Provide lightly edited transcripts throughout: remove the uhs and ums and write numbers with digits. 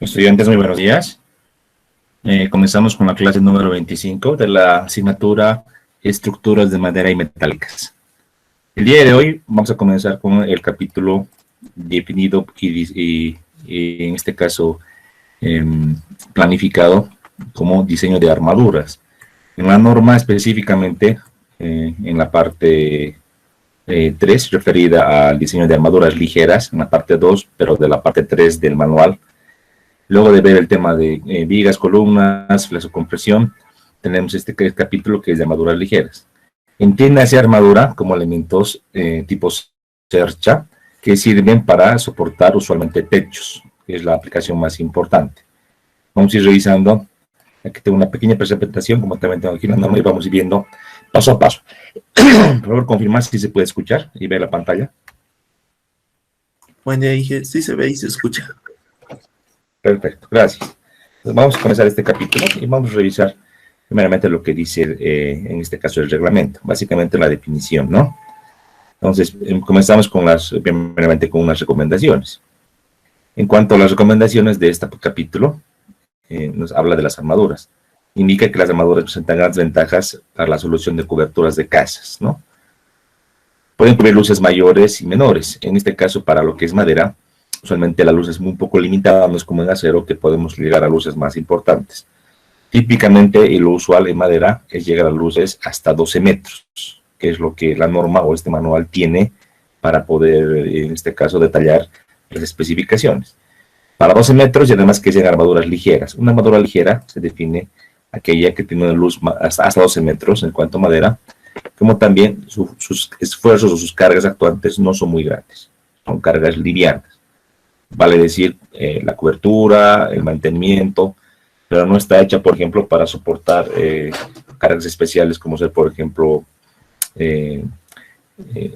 Estudiantes, muy buenos días. Comenzamos con la clase número 25 de la asignatura Estructuras de Madera y Metálicas. El día de hoy vamos a comenzar con el capítulo definido y en este caso planificado como diseño de armaduras. En la norma específicamente, en la parte 3, referida al diseño de armaduras ligeras, en la parte 2, pero de la parte 3 del manual. Luego de ver el tema de vigas, columnas, flexocompresión, tenemos este capítulo que es de armaduras ligeras. Entiéndase armadura como elementos tipo cercha que sirven para soportar usualmente techos, que es la aplicación más importante. Vamos a ir revisando. Aquí tengo una pequeña presentación, como también tengo aquí la norma, y vamos a ir viendo paso a paso. Por favor, confirmar si se puede escuchar y ver la pantalla. Buen día, dije, sí se ve y se escucha. Perfecto, gracias. Entonces vamos a comenzar este capítulo y vamos a revisar primeramente lo que dice, en este caso, el reglamento, básicamente la definición, ¿no? Entonces, comenzamos primeramente con unas recomendaciones. En cuanto a las recomendaciones de este capítulo, nos habla de las armaduras. Indica que las armaduras presentan grandes ventajas para la solución de coberturas de casas, ¿no? Pueden cubrir luces mayores y menores. En este caso, para lo que es madera, usualmente la luz es un poco limitada, no es como en acero, que podemos llegar a luces más importantes. Típicamente, lo usual en madera es llegar a luces hasta 12 metros, que es lo que la norma o este manual tiene para poder, en este caso, detallar las especificaciones. Para 12 metros y además que sean armaduras ligeras. Una armadura ligera se define aquella que tiene una luz hasta 12 metros en cuanto a madera, como también sus esfuerzos o sus cargas actuantes no son muy grandes, son cargas livianas. Vale decir, la cobertura, el mantenimiento, pero no está hecha, por ejemplo, para soportar cargas especiales como ser, por ejemplo,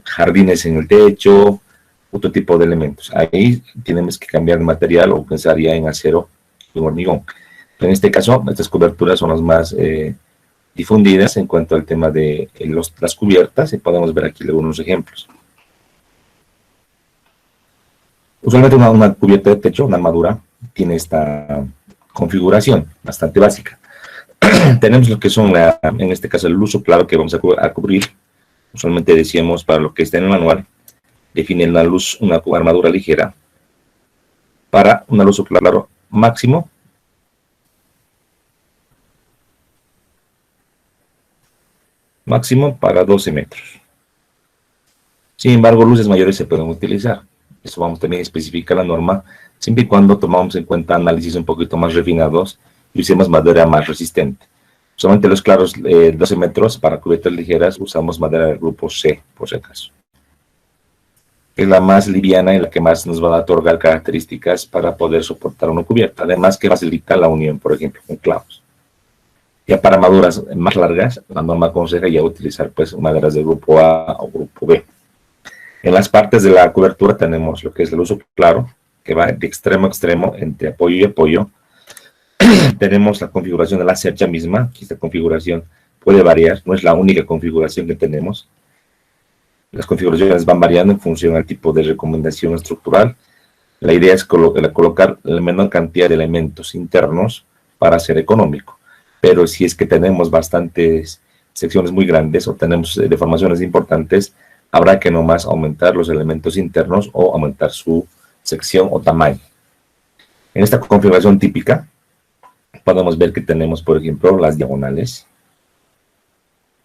jardines en el techo, otro tipo de elementos. Ahí tenemos que cambiar de material o pensaría en acero y hormigón. En este caso, estas coberturas son las más difundidas en cuanto al tema de las cubiertas, y podemos ver aquí algunos ejemplos. Usualmente una cubierta de techo, una armadura, tiene esta configuración bastante básica. Tenemos lo que son, en este caso, el uso claro que vamos a cubrir. Usualmente decíamos, para lo que está en el manual, define una armadura ligera para un uso claro máximo para 12 metros. Sin embargo, luces mayores se pueden utilizar. Eso vamos también a especificar la norma, siempre y cuando tomamos en cuenta análisis un poquito más refinados y usemos madera más resistente. Solamente los claros 12 metros para cubiertas ligeras usamos madera del grupo C, por si acaso. Es la más liviana y la que más nos va a otorgar características para poder soportar una cubierta. Además que facilita la unión, por ejemplo, con clavos. Ya para armaduras más largas, la norma aconseja ya utilizar pues maderas del grupo A o grupo B. En las partes de la cobertura tenemos lo que es el uso claro, que va de extremo a extremo, entre apoyo y apoyo. Tenemos la configuración de la cercha misma, que esta configuración puede variar, no es la única configuración que tenemos. Las configuraciones van variando en función al tipo de recomendación estructural. La idea es colocar la menor cantidad de elementos internos para ser económico. Pero si es que tenemos bastantes secciones muy grandes o tenemos deformaciones importantes, habrá que nomás aumentar los elementos internos o aumentar su sección o tamaño. En esta configuración típica, podemos ver que tenemos, por ejemplo, las diagonales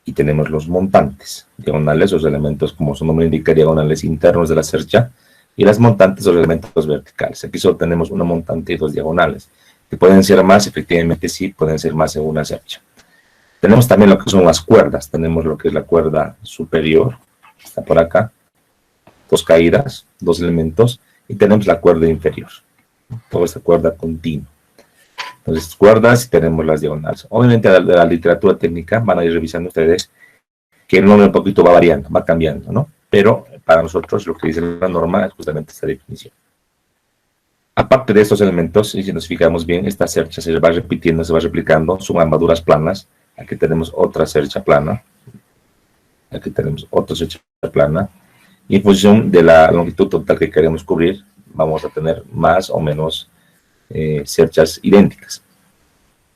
y tenemos los montantes. Diagonales, los elementos, como su nombre indica, diagonales internos de la cercha, y las montantes, los elementos verticales. Aquí solo tenemos una montante y dos diagonales, que pueden ser más, efectivamente sí, pueden ser más en una cercha. Tenemos también lo que son las cuerdas. Tenemos lo que es la cuerda superior, está por acá, dos caídas, dos elementos, y tenemos la cuerda inferior, toda esta cuerda continua. Entonces, cuerdas y tenemos las diagonales. Obviamente, de la literatura técnica van a ir revisando ustedes que el nombre un poquito va variando, va cambiando, ¿no? Pero para nosotros lo que dice la norma es justamente esta definición. Aparte de estos elementos, y si nos fijamos bien, esta cercha se va repitiendo, se va replicando, son armaduras planas. Aquí tenemos otra cercha plana. Aquí tenemos otra cercha plana. Y en función de la longitud total que queremos cubrir, vamos a tener más o menos cerchas idénticas.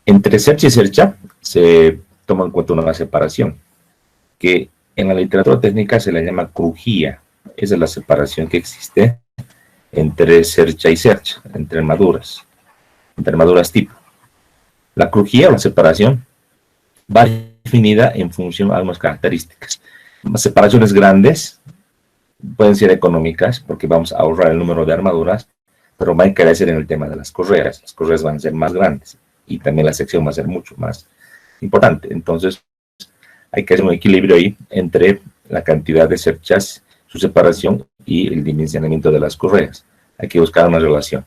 Entre cercha y cercha se toma en cuenta una separación, que en la literatura técnica se le llama crujía. Esa es la separación que existe entre cercha y cercha, entre armaduras tipo. La crujía o la separación va definida en función a algunas características. Las separaciones grandes pueden ser económicas porque vamos a ahorrar el número de armaduras, pero va a encarecer en el tema de las correas. Las correas van a ser más grandes y también la sección va a ser mucho más importante. Entonces, hay que hacer un equilibrio ahí entre la cantidad de cerchas, su separación y el dimensionamiento de las correas. Hay que buscar una relación.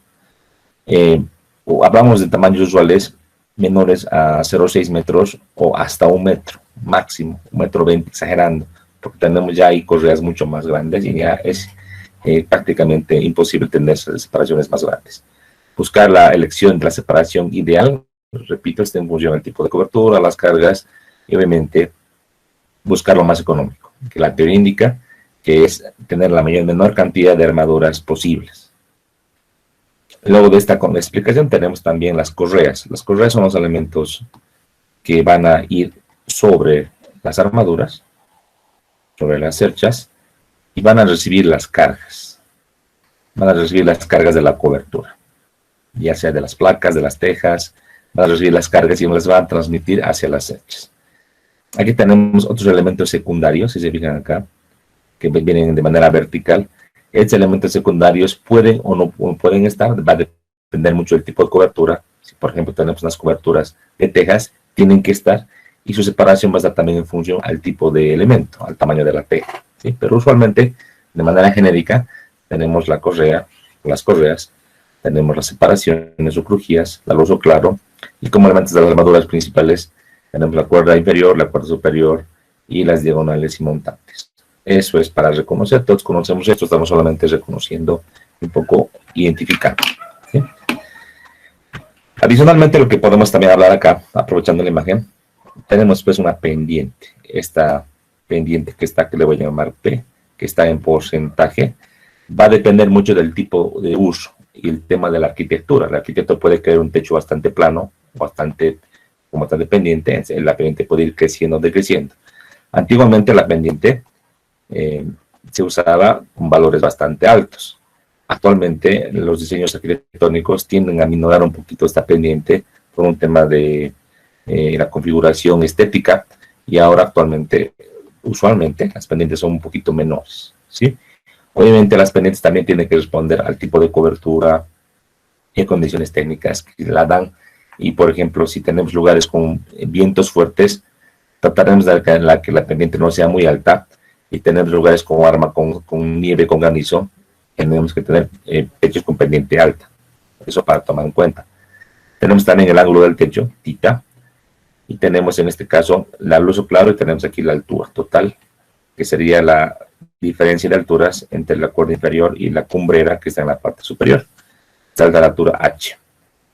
Hablamos de tamaños usuales menores a 0,6 metros o hasta 1 metro, máximo, 1,20 m, exagerando, porque tenemos ya ahí correas mucho más grandes y ya es prácticamente imposible tener separaciones más grandes. Buscar la elección de la separación ideal, repito, está en función del tipo de cobertura, las cargas y obviamente buscar lo más económico, que la teoría indica que es tener la menor cantidad de armaduras posibles. Luego de esta explicación tenemos también las correas. Las correas son los elementos que van a ir sobre las armaduras, sobre las cerchas, y van a recibir las cargas. Van a recibir las cargas de la cobertura, ya sea de las placas, de las tejas, van a recibir las cargas y las van a transmitir hacia las cerchas. Aquí tenemos otros elementos secundarios, si se fijan acá, que vienen de manera vertical. Estos elementos secundarios pueden o no pueden estar, va a depender mucho del tipo de cobertura. Si por ejemplo tenemos unas coberturas de tejas, tienen que estar, y su separación va a estar también en función al tipo de elemento, al tamaño de la teja, ¿sí? Pero usualmente, de manera genérica, tenemos la correa, las correas, tenemos las separaciones o crujías, la luz o claro, y como elementos de las armaduras principales, tenemos la cuerda inferior, la cuerda superior y las diagonales y montantes. Eso es para reconocer, todos conocemos esto, estamos solamente reconociendo un poco, identificando, ¿sí? Adicionalmente, lo que podemos también hablar acá, aprovechando la imagen, tenemos pues una pendiente. Esta pendiente que está, que le voy a llamar P, que está en porcentaje, va a depender mucho del tipo de uso y el tema de la arquitectura. El arquitecto puede crear un techo bastante plano, bastante pendiente, la pendiente puede ir creciendo o decreciendo. Antiguamente la pendiente se usaba con valores bastante altos. Actualmente los diseños arquitectónicos tienden a minorar un poquito esta pendiente por un tema de la configuración estética, y ahora actualmente, usualmente, las pendientes son un poquito menores, ¿sí? Obviamente las pendientes también tienen que responder al tipo de cobertura y condiciones técnicas que la dan, y por ejemplo, si tenemos lugares con vientos fuertes, trataremos de que la pendiente no sea muy alta, y tener lugares con nieve, con granizo, tenemos que tener techos con pendiente alta. Eso para tomar en cuenta. Tenemos también el ángulo del techo, tita, y tenemos en este caso la luz o claro, y tenemos aquí la altura total, que sería la diferencia de alturas entre la cuerda inferior y la cumbrera que está en la parte superior. Esta es la altura H.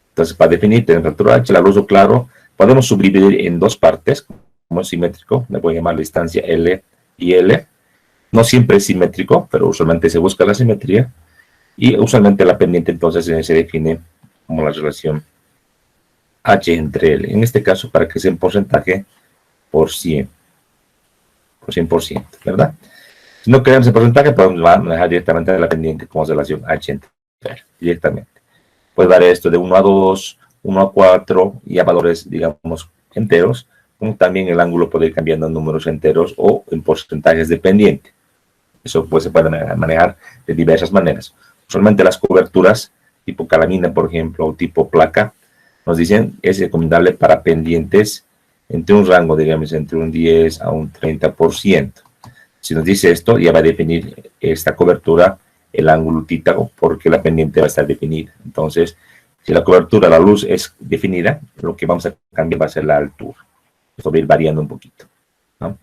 Entonces, para definir, tenemos la altura H, la luz o claro, podemos subdividir en dos partes, como es simétrico, le voy a llamar la distancia L y L. No siempre es simétrico, pero usualmente se busca la simetría, y usualmente la pendiente entonces se define como la relación H entre L. En este caso, para que sea en porcentaje, por 100%, ¿verdad? Si no queremos el porcentaje, podemos manejar directamente la pendiente como relación H entre L, directamente. Puede variar esto de 1 a 2, 1 a 4, y a valores, digamos, enteros, como también el ángulo puede ir cambiando en números enteros o en porcentajes de pendiente. Eso pues se puede manejar de diversas maneras. Usualmente las coberturas tipo calamina, por ejemplo, o tipo placa, nos dicen es recomendable para pendientes entre un rango, digamos, entre un 10 a un 30%. Si nos dice esto, ya va a definir esta cobertura el ángulo tita, porque la pendiente va a estar definida. Entonces, si la cobertura, la luz es definida, lo que vamos a cambiar va a ser la altura. Esto va a ir variando un poquito, ¿no?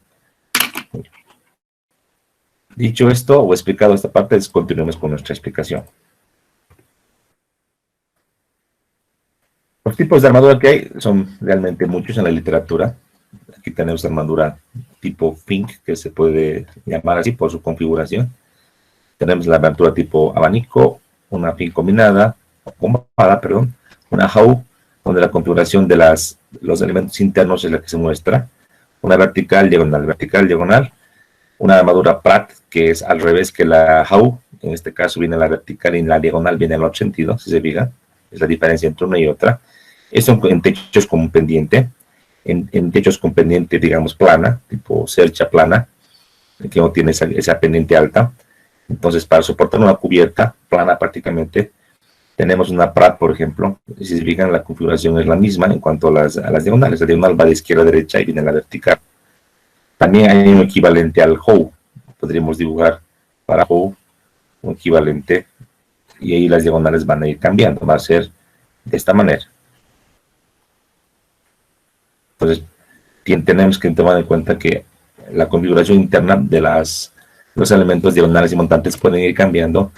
Dicho esto, o explicado esta parte, continuemos con nuestra explicación. Los tipos de armadura que hay son realmente muchos en la literatura. Aquí tenemos armadura tipo Fink, que se puede llamar así por su configuración. Tenemos la armadura tipo abanico, una Fink combinada, o combinada, perdón, una how, donde la configuración de los elementos internos es la que se muestra, una vertical, diagonal, una armadura Pratt, que es al revés que la how, en este caso viene la vertical y en la diagonal viene el otro sentido, si se fija, es la diferencia entre una y otra. Esto en techos con pendiente, en techos con pendiente, digamos, plana, tipo cercha plana, que no tiene esa pendiente alta. Entonces, para soportar una cubierta plana prácticamente, tenemos una Pratt, por ejemplo. Si se fijan, la configuración es la misma en cuanto a las diagonales. La diagonal va de izquierda a derecha y viene la vertical. También hay un equivalente al how. Podríamos dibujar para how un equivalente y ahí las diagonales van a ir cambiando. Va a ser de esta manera. Entonces, tenemos que tomar en cuenta que la configuración interna de los elementos diagonales y montantes pueden ir cambiando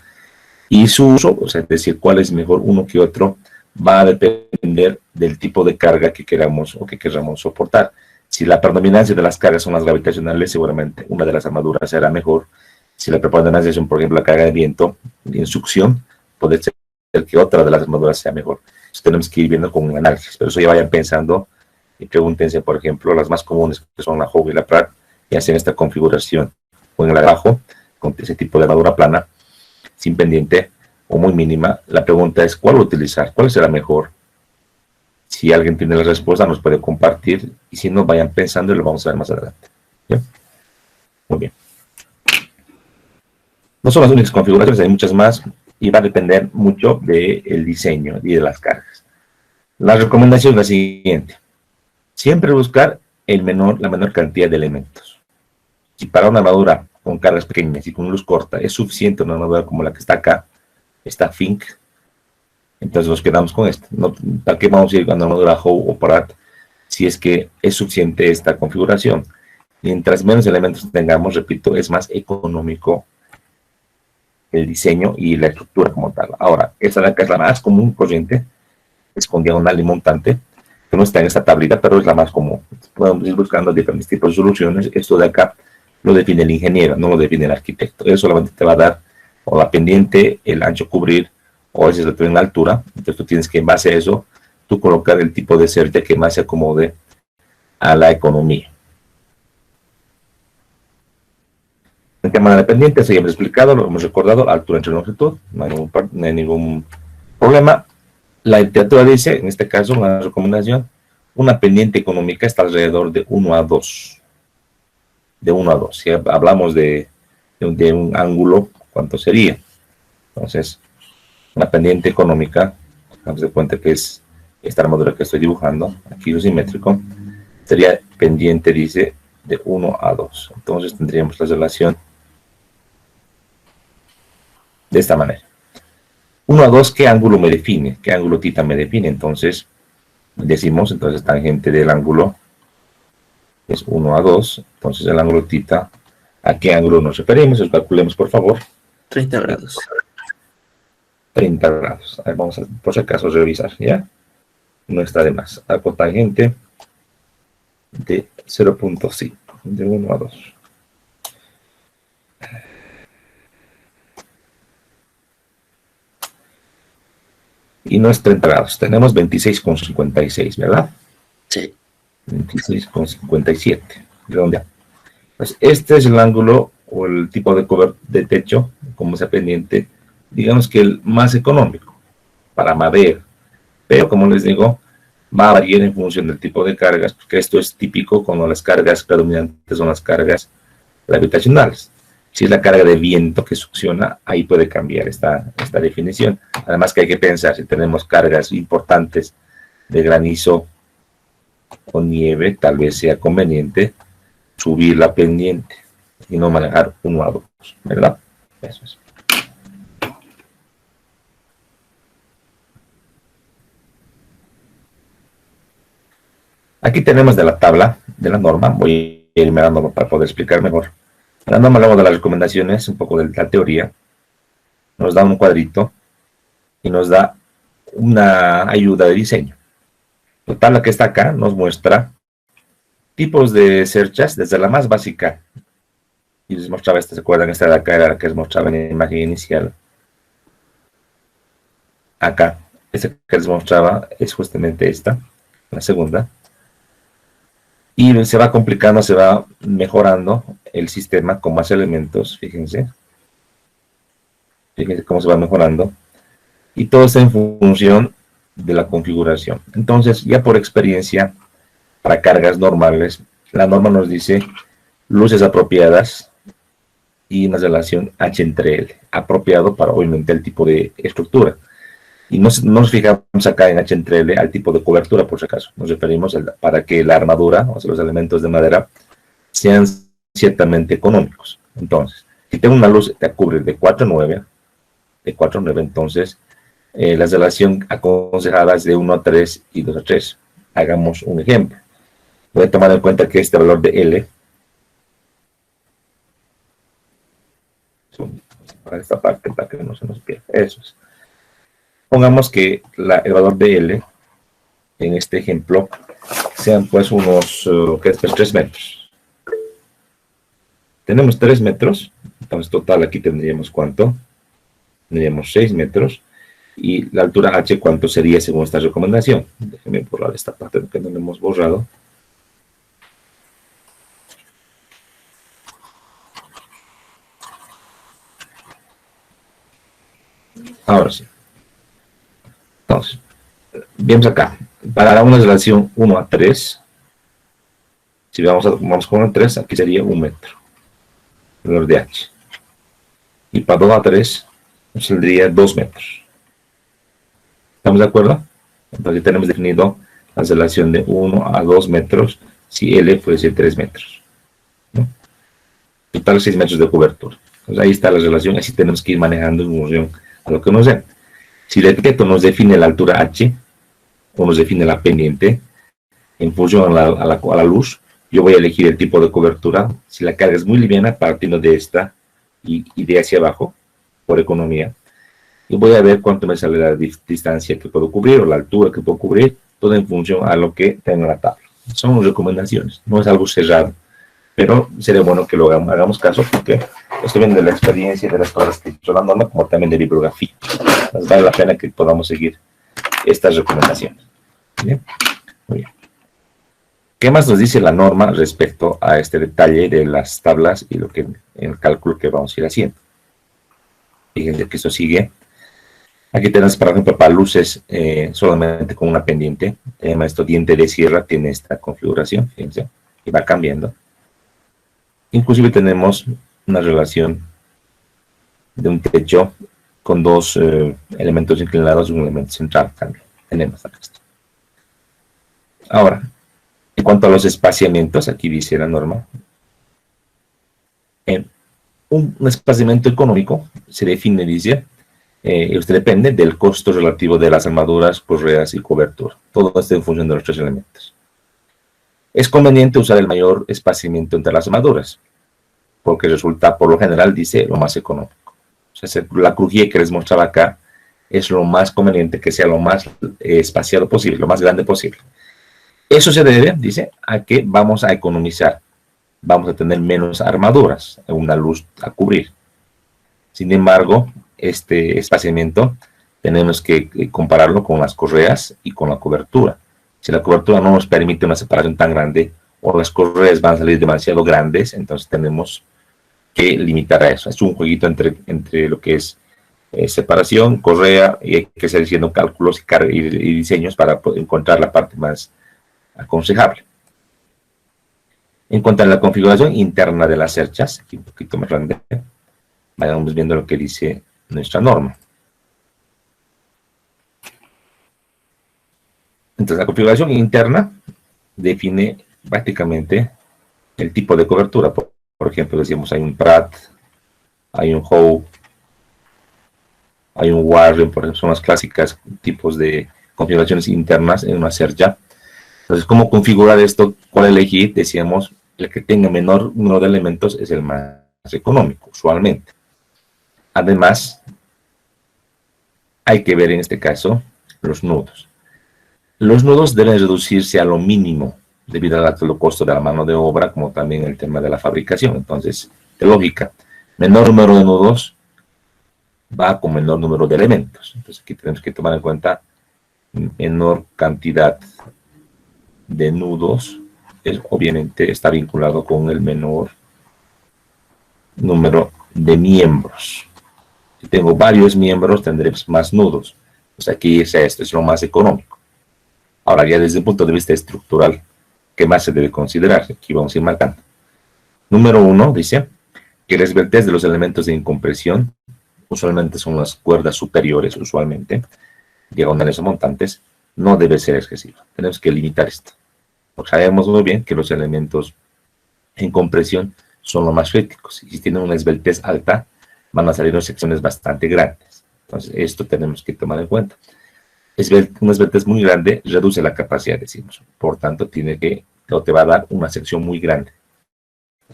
y su uso, o sea, es decir, cuál es mejor uno que otro, va a depender del tipo de carga que queramos o que queramos soportar. Si la predominancia de las cargas son las gravitacionales, seguramente una de las armaduras será mejor. Si la preponderancia son, por ejemplo, la carga de viento en succión, puede ser que otra de las armaduras sea mejor. Eso tenemos que ir viendo con un análisis, pero eso ya vayan pensando y pregúntense, por ejemplo, las más comunes que son la Hogue y la Pratt, y hacen esta configuración, o en la de abajo, con ese tipo de armadura plana, sin pendiente o muy mínima. La pregunta es, ¿cuál utilizar? ¿Cuál será mejor? Si alguien tiene la respuesta, nos puede compartir, y si no, vayan pensando y lo vamos a ver más adelante. ¿Bien? Muy bien. No son las únicas configuraciones, hay muchas más, y va a depender mucho del diseño y de las cargas. La recomendación es la siguiente. Siempre buscar la menor cantidad de elementos. Si para una armadura con cargas pequeñas y con luz corta es suficiente una armadura como la que está acá, esta Fink, entonces nos quedamos con esta. No, ¿para qué vamos a ir con una armadura Howe o Pratt si es que es suficiente esta configuración? Mientras menos elementos tengamos, repito, es más económico el diseño y la estructura como tal. Ahora, esta de acá es la más común, corriente, es con diagonal y montante, que no está en esta tablita, pero es la más común. Podemos ir buscando diferentes tipos de soluciones. Esto de acá lo define el ingeniero, no lo define el arquitecto. Eso solamente te va a dar o la pendiente, el ancho cubrir, o a veces la altura. Entonces tú tienes que, en base a eso, tú colocar el tipo de cerca que más se acomode a la economía. El tema de la pendiente, eso ya hemos explicado, lo hemos recordado, altura entre longitud, no hay ningún problema. La literatura dice, en este caso, una recomendación, una pendiente económica está alrededor de 1 a 2. De 1 a 2. Si hablamos de un ángulo, ¿cuánto sería? Entonces, una pendiente económica, vamos de cuenta que es esta armadura que estoy dibujando, aquí isométrico, sería pendiente, dice, de 1 a 2. Entonces tendríamos la relación de esta manera. 1 a 2, ¿qué ángulo me define? ¿Qué ángulo tita me define? Entonces, decimos, entonces, tangente del ángulo es 1 a 2. Entonces, el ángulo tita, ¿a qué ángulo nos referimos? Lo calculemos, por favor. 30 grados. 30 grados. A ver, vamos a, por si acaso, revisar, ¿ya? No está de más. A cotangente de 0.5, de 1 a 2. Y no es 30 grados, tenemos 26,56, ¿verdad? Sí. 26,57, redondea. Pues este es el ángulo o el tipo de techo, como sea pendiente, digamos que el más económico para madera. Pero como les digo, va a variar en función del tipo de cargas, porque esto es típico cuando las cargas predominantes son las cargas gravitacionales. Si es la carga de viento que succiona, ahí puede cambiar esta definición. Además que hay que pensar, si tenemos cargas importantes de granizo o nieve, tal vez sea conveniente subir la pendiente y no manejar 1 a 2, ¿verdad? Eso es. Aquí tenemos de la tabla, de la norma, voy a irme dando para poder explicar mejor. La norma, luego de las recomendaciones, un poco de la teoría, nos da un cuadrito y nos da una ayuda de diseño. La tabla que está acá nos muestra tipos de cerchas, desde la más básica, y les mostraba esta, ¿se acuerdan? Esta de acá era la que les mostraba en la imagen inicial. Acá, Esta que les mostraba es justamente esta, la segunda. Y se va complicando, se va mejorando el sistema con más elementos, fíjense. Fíjense cómo se va mejorando. Y todo está en función de la configuración. Entonces, ya por experiencia, para cargas normales, la norma nos dice luces apropiadas y una relación H entre L, apropiado para obviamente el tipo de estructura. Y nos fijamos acá en H entre L al tipo de cobertura, por si acaso. Nos referimos para que la armadura, o sea, los elementos de madera, sean ciertamente económicos. Entonces, si tengo una luz que cubre de 4 a 9, entonces la relación aconsejada es de 1 a 3 y 2 a 3. Hagamos un ejemplo. Voy a tomar en cuenta que este valor de L, para esta parte, para que no se nos pierda, eso es. Pongamos que el valor de L, en este ejemplo, sean pues unos 3 metros. Tenemos 3 metros, entonces total aquí tendríamos ¿cuánto? Tendríamos 6 metros. Y la altura H, ¿cuánto sería según esta recomendación? Déjenme borrar esta parte que no lo hemos borrado. Ahora sí. Entonces, vemos acá. Para una relación 1 a 3, si vamos con el 3, aquí sería 1 metro. El valor de H. Y para 2 a 3, saldría 2 metros. ¿Estamos de acuerdo? Entonces tenemos definido la relación de 1 a 2 metros si L fuese 3 metros. ¿No? Total 6 metros de cobertura. Entonces ahí está la relación, así tenemos que ir manejando en función a lo que nos den. Si el arquitecto nos define la altura H, o nos define la pendiente, en función a la luz, yo voy a elegir el tipo de cobertura. Si la carga es muy liviana, partiendo de esta y de hacia abajo, por economía, y voy a ver cuánto me sale la distancia que puedo cubrir o la altura que puedo cubrir, todo en función a lo que tenga la tabla. Son recomendaciones, no es algo cerrado, pero sería bueno que lo hagamos caso porque esto viene de la experiencia de las cosas que estoy hablando, como también de bibliografía. Nos vale la pena que podamos seguir estas recomendaciones. ¿Bien? Muy bien. ¿Qué más nos dice la norma respecto a este detalle de las tablas y el cálculo que vamos a ir haciendo? Fíjense que eso sigue. Aquí tenemos, por ejemplo, para luces solamente con una pendiente. Esto diente de sierra tiene esta configuración, fíjense, y va cambiando. Inclusive tenemos una relación de un techo con dos elementos inclinados y un elemento central también. Tenemos acá esto. Ahora, en cuanto a los espaciamientos, aquí dice la norma, un espaciamiento económico se define, dice, usted depende del costo relativo de las armaduras, correas y cobertura. Todo esto en función de los tres elementos. Es conveniente usar el mayor espaciamiento entre las armaduras, porque resulta, por lo general, dice, lo más económico. O sea, la crujía que les mostraba acá es lo más conveniente que sea lo más espaciado posible, lo más grande posible. Eso se debe, dice, a que vamos a economizar. Vamos a tener menos armaduras, una luz a cubrir. Sin embargo, este espaciamiento tenemos que compararlo con las correas y con la cobertura. Si la cobertura no nos permite una separación tan grande o las correas van a salir demasiado grandes, entonces tenemos que limitar a eso. Es un jueguito entre lo que es separación, correa, y hay que seguir haciendo cálculos y diseños para encontrar la parte más aconsejable. En cuanto a la configuración interna de las cerchas, aquí un poquito más grande, vayamos viendo lo que dice nuestra norma. Entonces, la configuración interna define prácticamente el tipo de cobertura. Por ejemplo, decimos hay un Pratt, hay un Howe, hay un Warren, por ejemplo, son las clásicas tipos de configuraciones internas en una cercha. Entonces, ¿cómo configurar esto? ¿Cuál elegir? Decíamos, el que tenga menor número de elementos es el más económico, usualmente. Además, hay que ver en este caso los nudos. Los nudos deben reducirse a lo mínimo debido al alto costo de la mano de obra, como también el tema de la fabricación. Entonces, de lógica, menor número de nudos va con menor número de elementos. Entonces, aquí tenemos que tomar en cuenta menor cantidad de nudos, obviamente está vinculado con el menor número de miembros. Si tengo varios miembros, tendré más nudos. Pues aquí esto es lo más económico. Ahora, ya desde el punto de vista estructural, ¿qué más se debe considerar? Aquí vamos a ir marcando. Número 1 dice que la esbeltez de los elementos de incompresión, usualmente son las cuerdas superiores, usualmente, diagonales o montantes, no debe ser excesiva. Tenemos que limitar esto. Porque sabemos muy bien que los elementos en compresión son los más críticos. Y si tienen una esbeltez alta, van a salir secciones bastante grandes. Entonces, esto tenemos que tomar en cuenta. Una esbeltez muy grande reduce la capacidad, decimos. Por tanto, te va a dar una sección muy grande.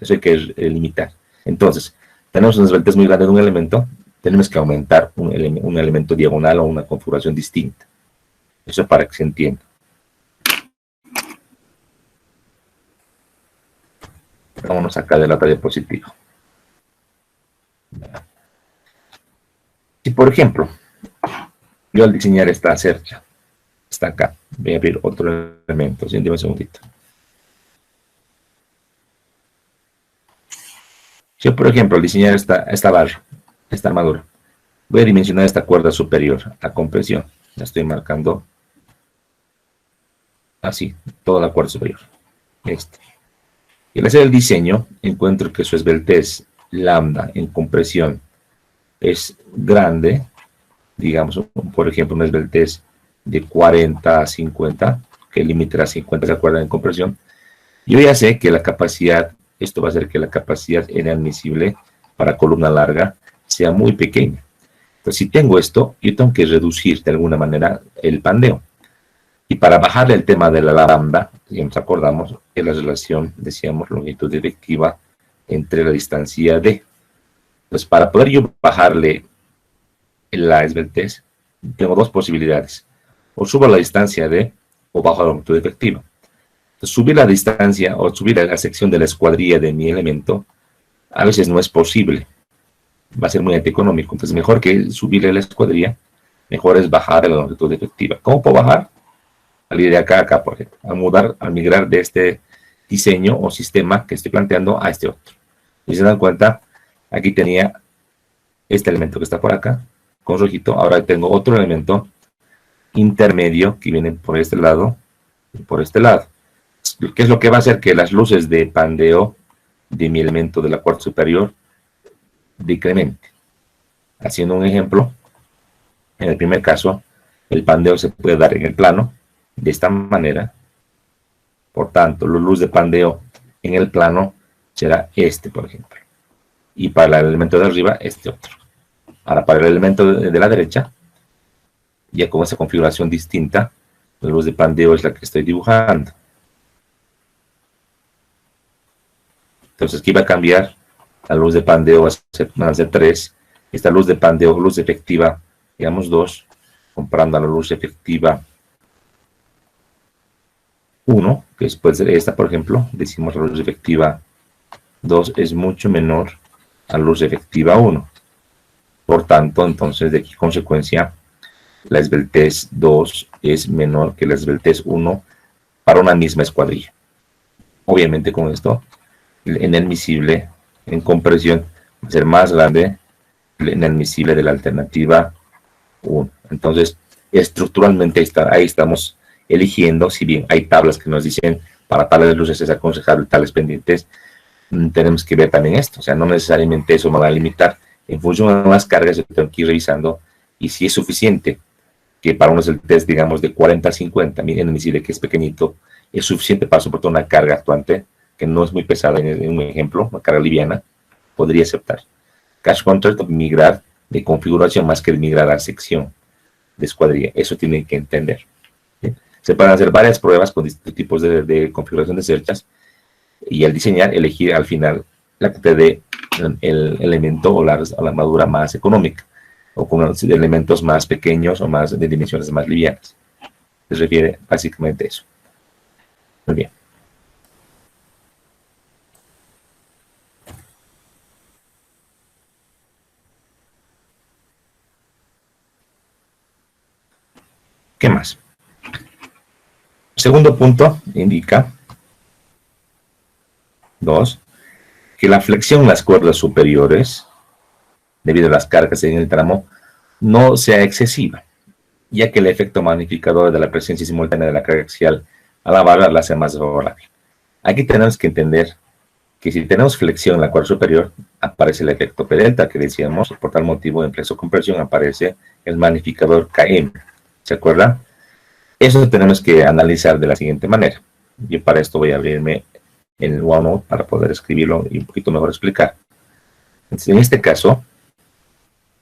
Eso hay que limitar. Entonces, tenemos una esbeltez muy grande de un elemento, tenemos que aumentar un elemento diagonal o una configuración distinta. Eso es para que se entienda. Vámonos acá de la diapositiva. Si, por ejemplo, yo al diseñar esta cercha, está acá, voy a abrir otro elemento, siénteme un segundito. Si yo, por ejemplo, al diseñar esta barra, esta armadura, voy a dimensionar esta cuerda superior a compresión. La estoy marcando así, toda la cuerda superior. Y al hacer el diseño, encuentro que su esbeltez lambda en compresión es grande, digamos, por ejemplo, una esbeltez de 40 a 50, que el límite era 50, ¿se acuerdan? En compresión. Yo ya sé que la capacidad, esto va a hacer que la capacidad inadmisible para columna larga sea muy pequeña. Entonces, si tengo esto, yo tengo que reducir de alguna manera el pandeo. Y para bajarle el tema de la lambda, ya nos acordamos que la relación, decíamos, longitud efectiva entre la distancia d. Entonces, para poder yo bajarle la esbeltez, tengo dos posibilidades. O subo la distancia d o bajo la longitud efectiva. Entonces, subir la distancia o subir la sección de la escuadrilla de mi elemento a veces no es posible. Va a ser muy antieconómico. Entonces, mejor que subirle la escuadrilla, mejor es bajar la longitud efectiva. ¿Cómo puedo bajar? Al ir de acá a acá, por ejemplo, al migrar de este diseño o sistema que estoy planteando a este otro. Y se dan cuenta, aquí tenía este elemento que está por acá, con rojito. Ahora tengo otro elemento intermedio que viene por este lado y por este lado. ¿Qué es lo que va a hacer? Que las luces de pandeo de mi elemento de la cuarta superior decremente. Haciendo un ejemplo, en el primer caso, el pandeo se puede dar en el plano, de esta manera. Por tanto, la luz de pandeo en el plano será este, por ejemplo. Y para el elemento de arriba, este otro. Ahora, para el elemento de la derecha, ya con esa configuración distinta, la luz de pandeo es la que estoy dibujando. Entonces, aquí va a cambiar. La luz de pandeo van a ser 3. Esta luz de pandeo, luz efectiva, digamos 2, comparando a la luz efectiva 1, que puede ser esta, por ejemplo. Decimos la luz efectiva 2 es mucho menor a la luz efectiva 1. Por tanto, entonces, de aquí consecuencia, la esbeltez 2 es menor que la esbeltez 1 para una misma escuadrilla. Obviamente, con esto, el inadmisible en compresión va a ser más grande el inadmisible de la alternativa 1. Entonces, estructuralmente ahí estamos eligiendo, si bien hay tablas que nos dicen para tales luces es aconsejable tales pendientes, tenemos que ver también esto. O sea, no necesariamente eso me va a limitar. En función de las cargas, yo tengo que ir revisando y si es suficiente, que para uno es el test, digamos, de 40 a 50, miren, decide que es pequeñito, es suficiente para soportar una carga actuante, que no es muy pesada, en un ejemplo, una carga liviana, podría aceptar. Cash contract, migrar de configuración más que de migrar a sección de escuadrilla. Eso tienen que entender. ¿Sí? Se pueden hacer varias pruebas con distintos tipos de configuración de cerchas y al diseñar, elegir al final la que te dé el elemento o la armadura más económica o con elementos más pequeños o más de dimensiones más livianas. Se refiere básicamente a eso. Muy bien. ¿Qué más? Segundo punto indica, 2, que la flexión en las cuerdas superiores, debido a las cargas en el tramo, no sea excesiva, ya que el efecto magnificador de la presencia simultánea de la carga axial a la barra la hace más favorable. Aquí tenemos que entender que si tenemos flexión en la cuerda superior, aparece el efecto P delta que decíamos, por tal motivo en flexocompresión aparece el magnificador Km. ¿Se acuerdan? Eso tenemos que analizar de la siguiente manera. Yo para esto voy a abrirme el OneNote para poder escribirlo y un poquito mejor explicar. Entonces, en este caso,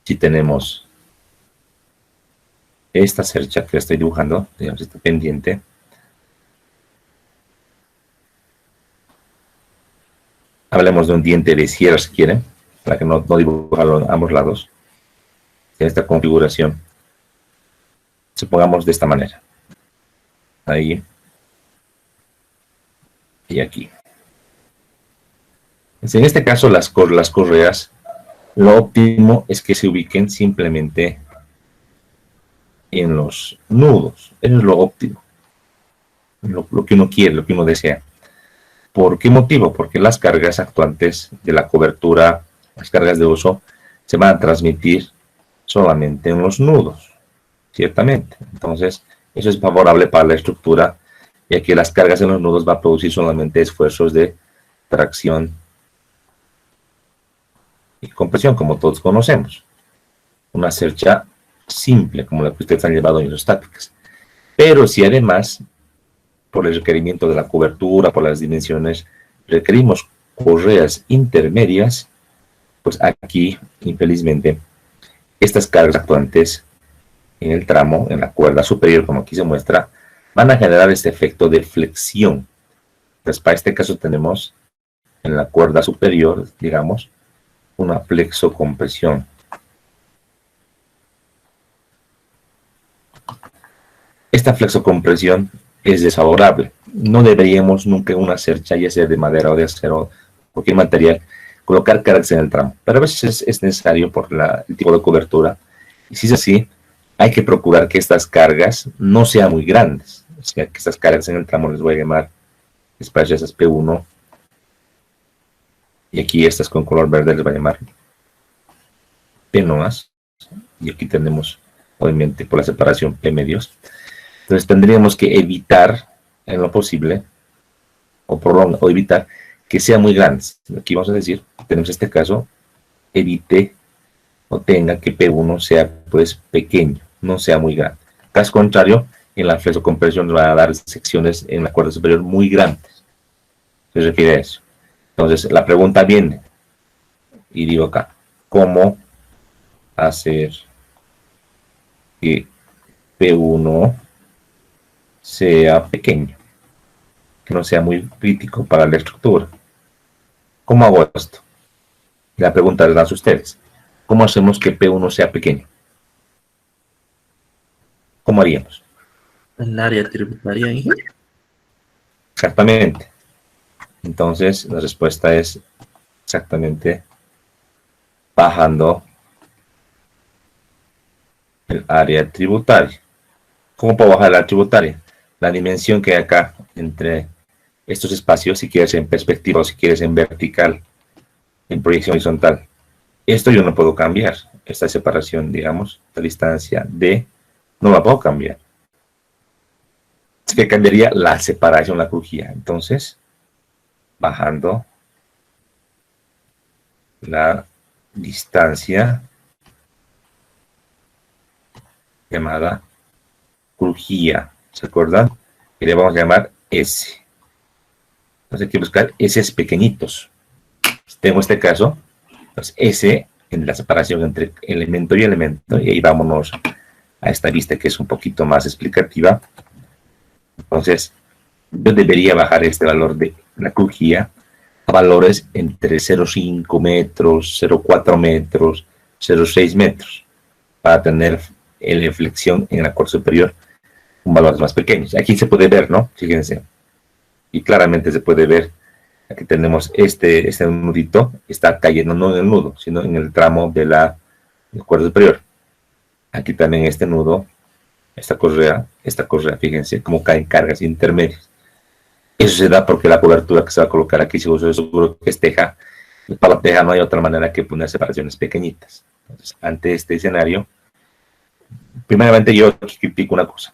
si tenemos esta cercha que estoy dibujando, digamos, esta pendiente, hablemos de un diente de sierra si quieren, para que no dibujarlo en ambos lados. En esta configuración, supongamos de esta manera. Ahí y aquí. En este caso, las correas, lo óptimo es que se ubiquen simplemente en los nudos. Eso es lo óptimo. Lo que uno quiere, lo que uno desea. ¿Por qué motivo? Porque las cargas actuantes de la cobertura, las cargas de uso, se van a transmitir solamente en los nudos, ciertamente. Entonces, eso es favorable para la estructura, ya que las cargas en los nudos va a producir solamente esfuerzos de tracción y compresión, como todos conocemos. Una cercha simple, como la que ustedes han llevado en isostáticas. Pero si además, por el requerimiento de la cobertura, por las dimensiones, requerimos correas intermedias, pues aquí, infelizmente, estas cargas actuantes en el tramo, en la cuerda superior, como aquí se muestra, van a generar este efecto de flexión. Entonces, para este caso tenemos en la cuerda superior, digamos, una flexocompresión. Esta flexocompresión es desfavorable. No deberíamos nunca en una cercha, ya sea de madera o de acero, cualquier material, colocar cargas en el tramo. Pero a veces es necesario por el tipo de cobertura. Y si es así, hay que procurar que estas cargas no sean muy grandes. O sea, que estas cargas en el tramo les voy a llamar espacios P1. Y aquí estas con color verde les voy a llamar P noas. Y aquí tenemos, obviamente, por la separación P medios. Entonces tendríamos que evitar, en lo posible, o evitar que sean muy grandes. Aquí vamos a decir, tenemos este caso, evite o tenga que P1 sea pues pequeño, no sea muy grande. Caso contrario, en la flexocompresión nos va a dar secciones en la cuerda superior muy grandes. Se refiere a eso. Entonces la pregunta viene, y digo acá, ¿cómo hacer que P1 sea pequeño, que no sea muy crítico para la estructura? ¿Cómo hago esto? La pregunta les dan a ustedes. ¿Cómo hacemos que P1 sea pequeño? ¿Cómo haríamos? El área tributaria, hijo. Exactamente. Entonces, la respuesta es exactamente bajando el área tributaria. ¿Cómo puedo bajar la área tributaria? La dimensión que hay acá entre estos espacios, si quieres en perspectiva o si quieres en vertical, en proyección horizontal. Esto yo no puedo cambiar. Esta separación, digamos, esta distancia D, no la puedo cambiar. Es que cambiaría la separación, la crujía. Entonces, bajando la distancia llamada crujía, ¿se acuerdan? Que le vamos a llamar S. Entonces hay que buscar S pequeñitos. Tengo este caso, pues S en la separación entre elemento y elemento, y ahí vámonos a esta vista que es un poquito más explicativa. Entonces, yo debería bajar este valor de la crujía a valores entre 0,5 metros, 0,4 metros, 0,6 metros, para tener la flexión en la cuerda superior con valores más pequeños. Aquí se puede ver, ¿no? Fíjense. Y claramente se puede ver. Aquí tenemos este nudito, está cayendo no en el nudo, sino en el tramo de la cuerda superior. Aquí también este nudo esta correa, fíjense cómo caen cargas intermedias. Eso se da porque la cobertura que se va a colocar aquí, si uso seguro que es teja, para la teja no hay otra manera que poner separaciones pequeñitas. Entonces, ante este escenario, primeramente yo critico una cosa.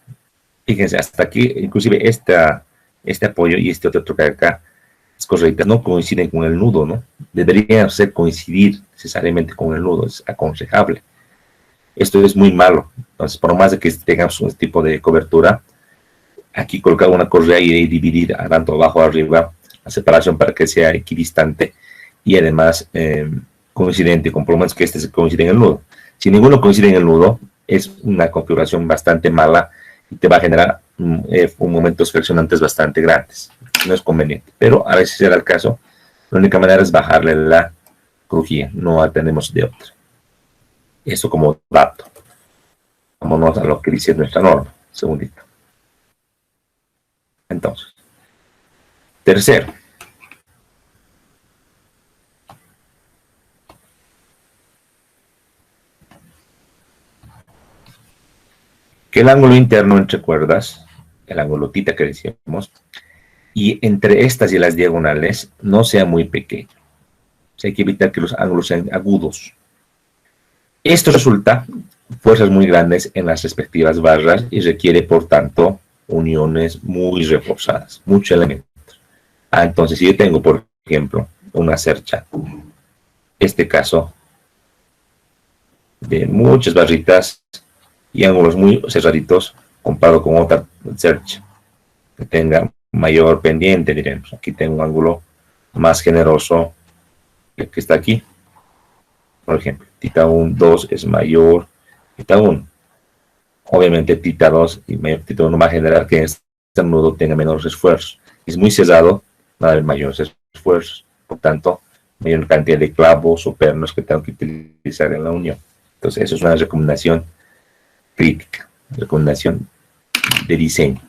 Fíjense, hasta aquí, inclusive este apoyo y este otro que hay acá, las correitas no coinciden con el nudo, ¿no? Deberían coincidir necesariamente con el nudo, es aconsejable. Esto es muy malo. Entonces, por más de que tengamos un tipo de cobertura, aquí colocar una correa y dividir tanto abajo o arriba la separación para que sea equidistante y además coincidente, con por lo menos que este se coincide en el nudo. Si ninguno coincide en el nudo, es una configuración bastante mala y te va a generar momentos friccionantes bastante grandes. No es conveniente, pero a veces será el caso. La única manera es bajarle la crujía, no tenemos de otra. Eso como dato. Vámonos a lo que dice nuestra norma. Segundito. Entonces, tercero. Que el ángulo interno entre cuerdas, el ángulo tita que decíamos, y entre estas y las diagonales no sea muy pequeño. O sea, hay que evitar que los ángulos sean agudos. Esto resulta fuerzas muy grandes en las respectivas barras y requiere, por tanto, uniones muy reforzadas, muchos elementos. Entonces, si yo tengo, por ejemplo, una cercha, este caso, de muchas barritas y ángulos muy cerraditos, comparado con otra cercha que tenga mayor pendiente, diremos. Aquí tengo un ángulo más generoso que el que está aquí. Por ejemplo, tita 1, 2 es mayor tita 1. Obviamente tita 2 y mayor tita 1 va a generar que este nudo tenga menores esfuerzos. Es muy cerrado, va a haber mayores esfuerzos. Por tanto, mayor cantidad de clavos o pernos que tengo que utilizar en la unión. Entonces, eso es una recomendación crítica, recomendación de diseño.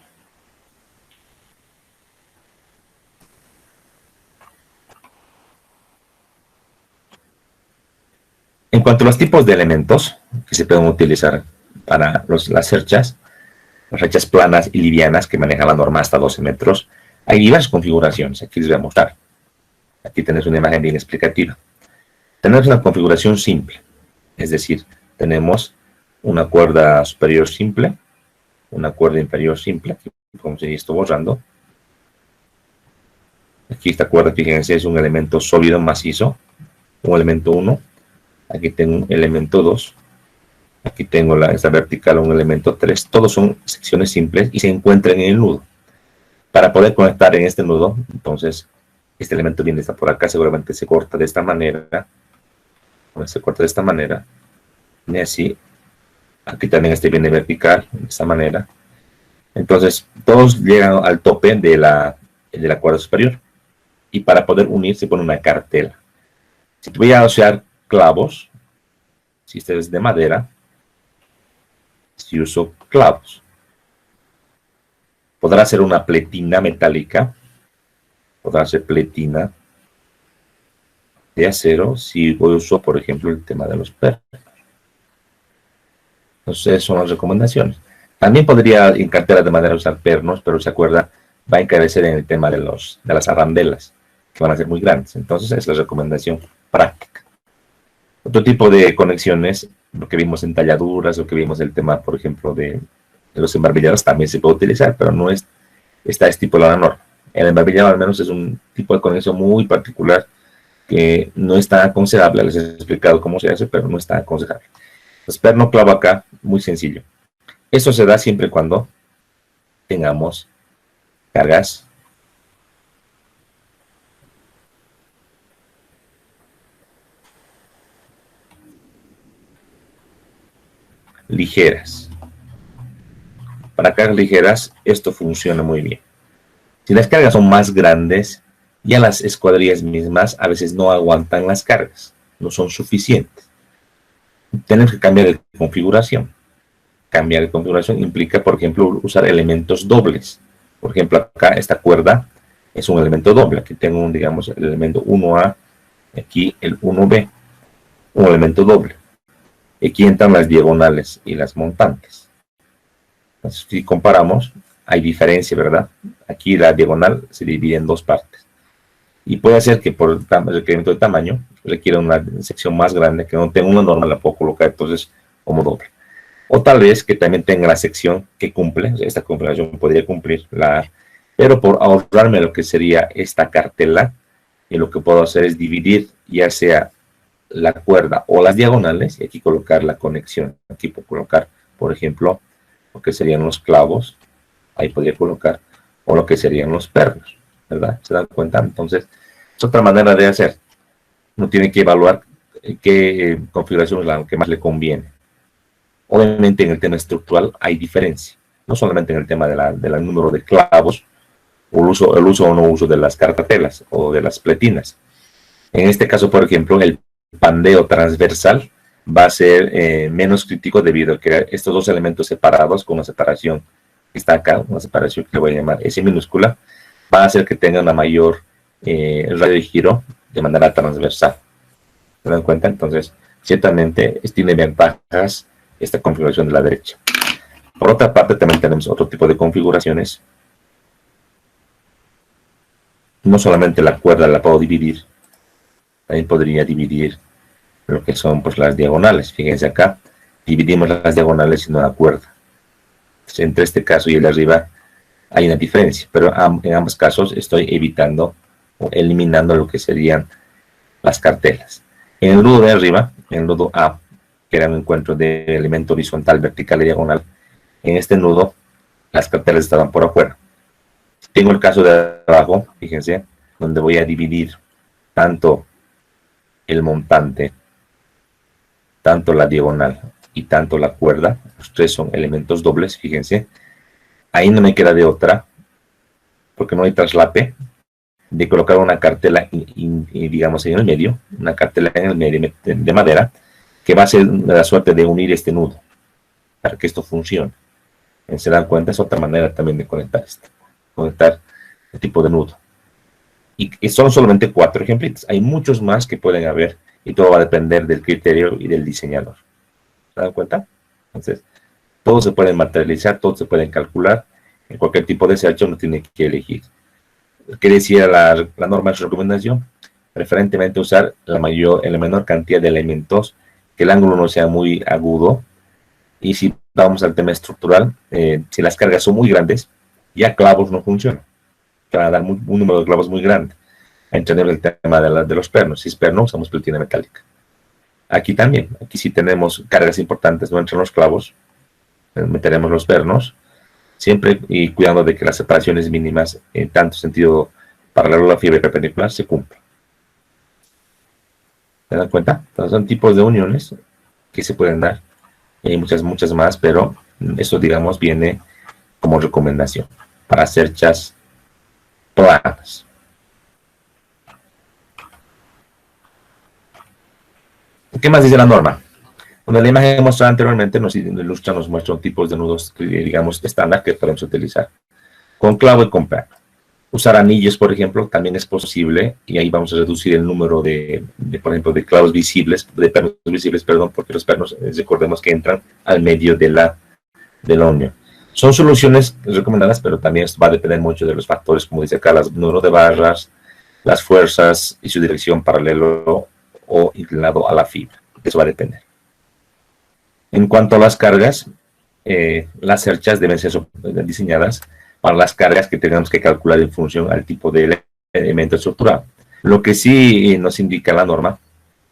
En cuanto a los tipos de elementos que se pueden utilizar para las cerchas planas y livianas que manejan la norma hasta 12 metros, hay diversas configuraciones. Aquí les voy a mostrar. Aquí tenés una imagen bien explicativa. Tenemos una configuración simple, es decir, tenemos una cuerda superior simple, una cuerda inferior simple, aquí como se esto borrando. Aquí esta cuerda, fíjense, es un elemento sólido, macizo, un elemento 1. Aquí tengo un elemento 2. Aquí tengo esta vertical, un elemento 3. Todos son secciones simples y se encuentran en el nudo. Para poder conectar en este nudo, entonces, este elemento viene está por acá, seguramente se corta de esta manera. Se corta de esta manera. Viene así. Aquí también este viene vertical, de esta manera. Entonces, todos llegan al tope de la cuerda superior. Y para poder unir se pone una cartela. Si te voy a usar clavos, si este es de madera, si uso clavos, podrá ser una pletina metálica, podrá ser pletina de acero, si uso, por ejemplo, el tema de los pernos. Entonces, son las recomendaciones. También podría en cartera de madera usar pernos, pero se acuerda, va a encarecer en el tema de las arandelas, que van a ser muy grandes. Entonces, es la recomendación práctica. Otro tipo de conexiones, lo que vimos en talladuras, lo que vimos el tema, por ejemplo, de los embarbillados, también se puede utilizar, pero no está estipulado en la norma. El embarbillado al menos es un tipo de conexión muy particular que no está aconsejable. Les he explicado cómo se hace, pero no está aconsejable. Entonces, perno clavo acá, muy sencillo. Eso se da siempre cuando tengamos cargas ligeras. Para cargas ligeras, esto funciona muy bien. Si las cargas son más grandes, ya las escuadrillas mismas a veces no aguantan las cargas, no son suficientes. Tenemos que cambiar de configuración. Cambiar de configuración implica, por ejemplo, usar elementos dobles. Por ejemplo, acá esta cuerda es un elemento doble. Aquí tengo, digamos, el elemento 1A, aquí el 1B, un elemento doble. Aquí entran las diagonales y las montantes. Entonces, si comparamos, hay diferencia, ¿verdad? Aquí la diagonal se divide en dos partes. Y puede ser que por el requerimiento de tamaño requiera una sección más grande, que no tenga una norma, la puedo colocar entonces como doble. O tal vez que también tenga la sección que cumple, o sea, esta configuración podría cumplir, pero por ahorrarme lo que sería esta cartela, y lo que puedo hacer es dividir ya sea la cuerda o las diagonales, y aquí colocar la conexión. Aquí puedo colocar, por ejemplo, lo que serían los clavos, ahí podría colocar, o lo que serían los pernos, ¿verdad? ¿Se dan cuenta? Entonces, es otra manera de hacer. Uno tiene que evaluar qué configuración es la que más le conviene. Obviamente en el tema estructural hay diferencia, no solamente en el tema del número de clavos, o el uso o no uso de las cartatelas o de las pletinas. En este caso, por ejemplo, el pandeo transversal va a ser menos crítico debido a que estos dos elementos separados, con una separación que está acá, una separación que le voy a llamar S minúscula, va a hacer que tenga una mayor radio de giro de manera transversal. ¿Se dan cuenta? Entonces, ciertamente tiene ventajas esta configuración de la derecha. Por otra parte, también tenemos otro tipo de configuraciones. No solamente la cuerda la puedo dividir, también podría dividir lo que son pues las diagonales. Fíjense acá, dividimos las diagonales y no la cuerda. Entonces, entre este caso y el de arriba hay una diferencia, pero en ambos casos estoy evitando o eliminando lo que serían las cartelas. En el nudo de arriba, en el nudo A, que era un encuentro de elemento horizontal, vertical y diagonal, en este nudo las cartelas estaban por afuera. Tengo el caso de abajo, fíjense, donde voy a dividir tanto el montante, tanto la diagonal y tanto la cuerda. Los tres son elementos dobles, fíjense. Ahí no me queda de otra, porque no hay traslape, de colocar una cartela, digamos, en el medio, una cartela en el medio de madera, que va a ser la suerte de unir este nudo, para que esto funcione. ¿Se dan cuenta? Es otra manera también de conectar esto. Conectar este tipo de nudo. Y son solamente 4 ejemplitos. Hay muchos más que pueden haber y todo va a depender del criterio y del diseñador. ¿Se dan cuenta? Entonces, todos se pueden materializar, todos se pueden calcular. En cualquier tipo de search uno tiene que elegir. ¿Qué decía la norma de su recomendación? Preferentemente usar la menor cantidad de elementos, que el ángulo no sea muy agudo. Y si vamos al tema estructural, si las cargas son muy grandes, ya clavos no funcionan. Te van a dar un número de clavos muy grande. A entender el tema de los pernos. Si es perno, usamos pletina metálica. Aquí también. Aquí si tenemos cargas importantes, no entran los clavos, meteremos los pernos, siempre y cuidando de que las separaciones mínimas, en tanto sentido paralelo a la fibra y perpendicular, se cumplan. ¿Se dan cuenta? Entonces, son tipos de uniones que se pueden dar. Hay muchas más, pero eso, digamos, viene como recomendación para cerchas planas. ¿Qué más dice la norma? Bueno, la imagen que mostrado anteriormente nos muestra tipos de nudos, digamos, estándar que podemos utilizar con clavo y con perno. Usar anillos, por ejemplo, también es posible, y ahí vamos a reducir el número por ejemplo, de clavos visibles, de pernos visibles, perdón, porque los pernos, recordemos que entran al medio de la unión. Son soluciones recomendadas, pero también esto va a depender mucho de los factores, como dice acá, el número de barras, las fuerzas y su dirección paralelo o inclinado a la fibra. Eso va a depender. En cuanto a las cargas, las cerchas deben ser diseñadas para las cargas que tenemos que calcular en función al tipo de elemento estructural. Lo que sí nos indica la norma,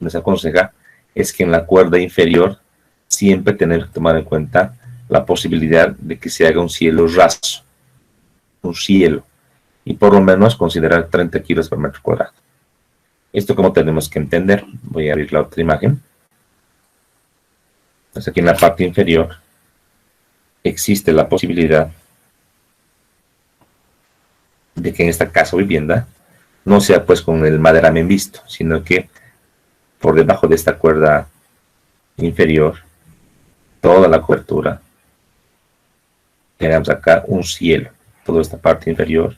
nos aconseja, es que en la cuerda inferior siempre tener que tomar en cuenta la posibilidad de que se haga un cielo raso, un cielo, y por lo menos considerar 30 kilos por metro cuadrado. Esto como tenemos que entender. Voy a abrir la otra imagen. Entonces aquí en la parte inferior existe la posibilidad de que en esta casa o vivienda no sea pues con el maderamen visto, sino que por debajo de esta cuerda inferior, toda la cobertura, tenemos acá un cielo. Toda esta parte inferior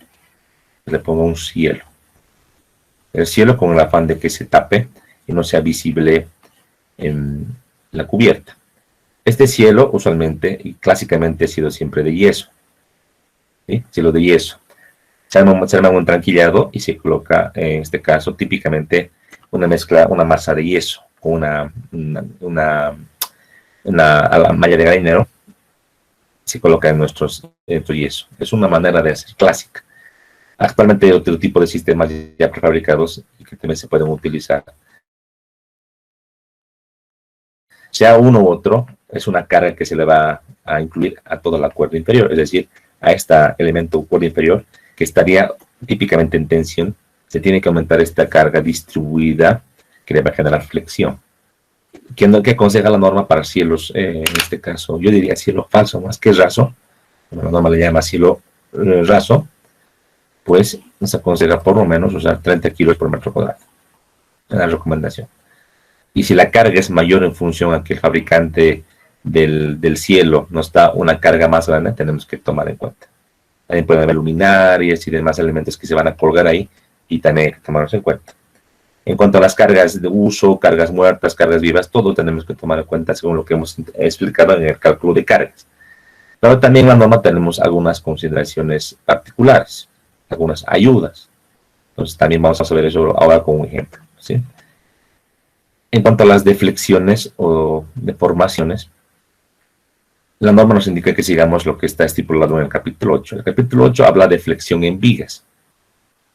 le pongo un cielo. El cielo con el afán de que se tape y no sea visible en la cubierta. Este cielo usualmente y clásicamente ha sido siempre de yeso, ¿sí? Cielo de yeso. Se arma un tranquillado y se coloca, en este caso, típicamente una mezcla, una masa de yeso con a la malla de gallinero, se coloca en nuestro yeso. Es una manera de hacer clásica. Actualmente hay otro tipo de sistemas ya prefabricados y que también se pueden utilizar. Sea uno u otro, es una carga que se le va a incluir a toda la cuerda inferior, es decir, a este elemento cuerda inferior que estaría típicamente en tensión, se tiene que aumentar esta carga distribuida que le va a generar flexión. ¿Qué aconseja la norma para cielos, en este caso? Yo diría cielo falso más que raso. La norma le llama cielo raso, pues nos aconseja por lo menos usar 30 kilos por metro cuadrado. Es la recomendación. Y si la carga es mayor en función a que el fabricante del cielo nos da una carga más grande, tenemos que tomar en cuenta. También pueden haber luminarias y demás elementos que se van a colgar ahí y también hay que tomarlos en cuenta. En cuanto a las cargas de uso, cargas muertas, cargas vivas, todo tenemos que tomar en cuenta según lo que hemos explicado en el cálculo de cargas. Pero también en la norma tenemos algunas consideraciones particulares, algunas ayudas. Entonces también vamos a saber eso ahora con un ejemplo, ¿sí? En cuanto a las deflexiones o deformaciones, la norma nos indica que sigamos lo que está estipulado en el capítulo 8. El capítulo 8 habla de flexión en vigas.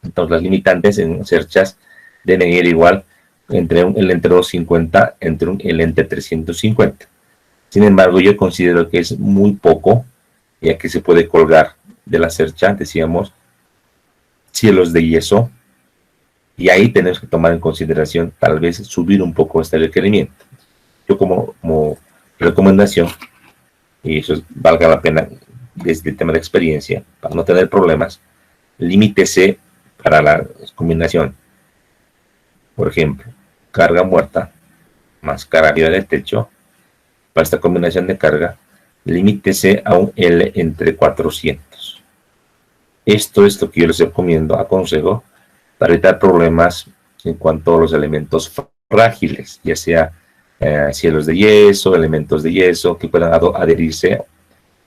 Entonces las limitantes en cerchas deben ir igual entre el ente 250 entre el ente 350. Sin embargo, yo considero que es muy poco, ya que se puede colgar de la cercha, decíamos, cielos de yeso, y ahí tenemos que tomar en consideración tal vez subir un poco este requerimiento. Yo como recomendación, y eso valga la pena desde el tema de experiencia, para no tener problemas, limítese para la combinación. Por ejemplo, carga muerta más carga arriba del techo. Para esta combinación de carga, limítese a un L entre 400. Esto es lo que yo les recomiendo, aconsejo, para evitar problemas en cuanto a los elementos frágiles, ya sea cielos de yeso, elementos de yeso que puedan adherirse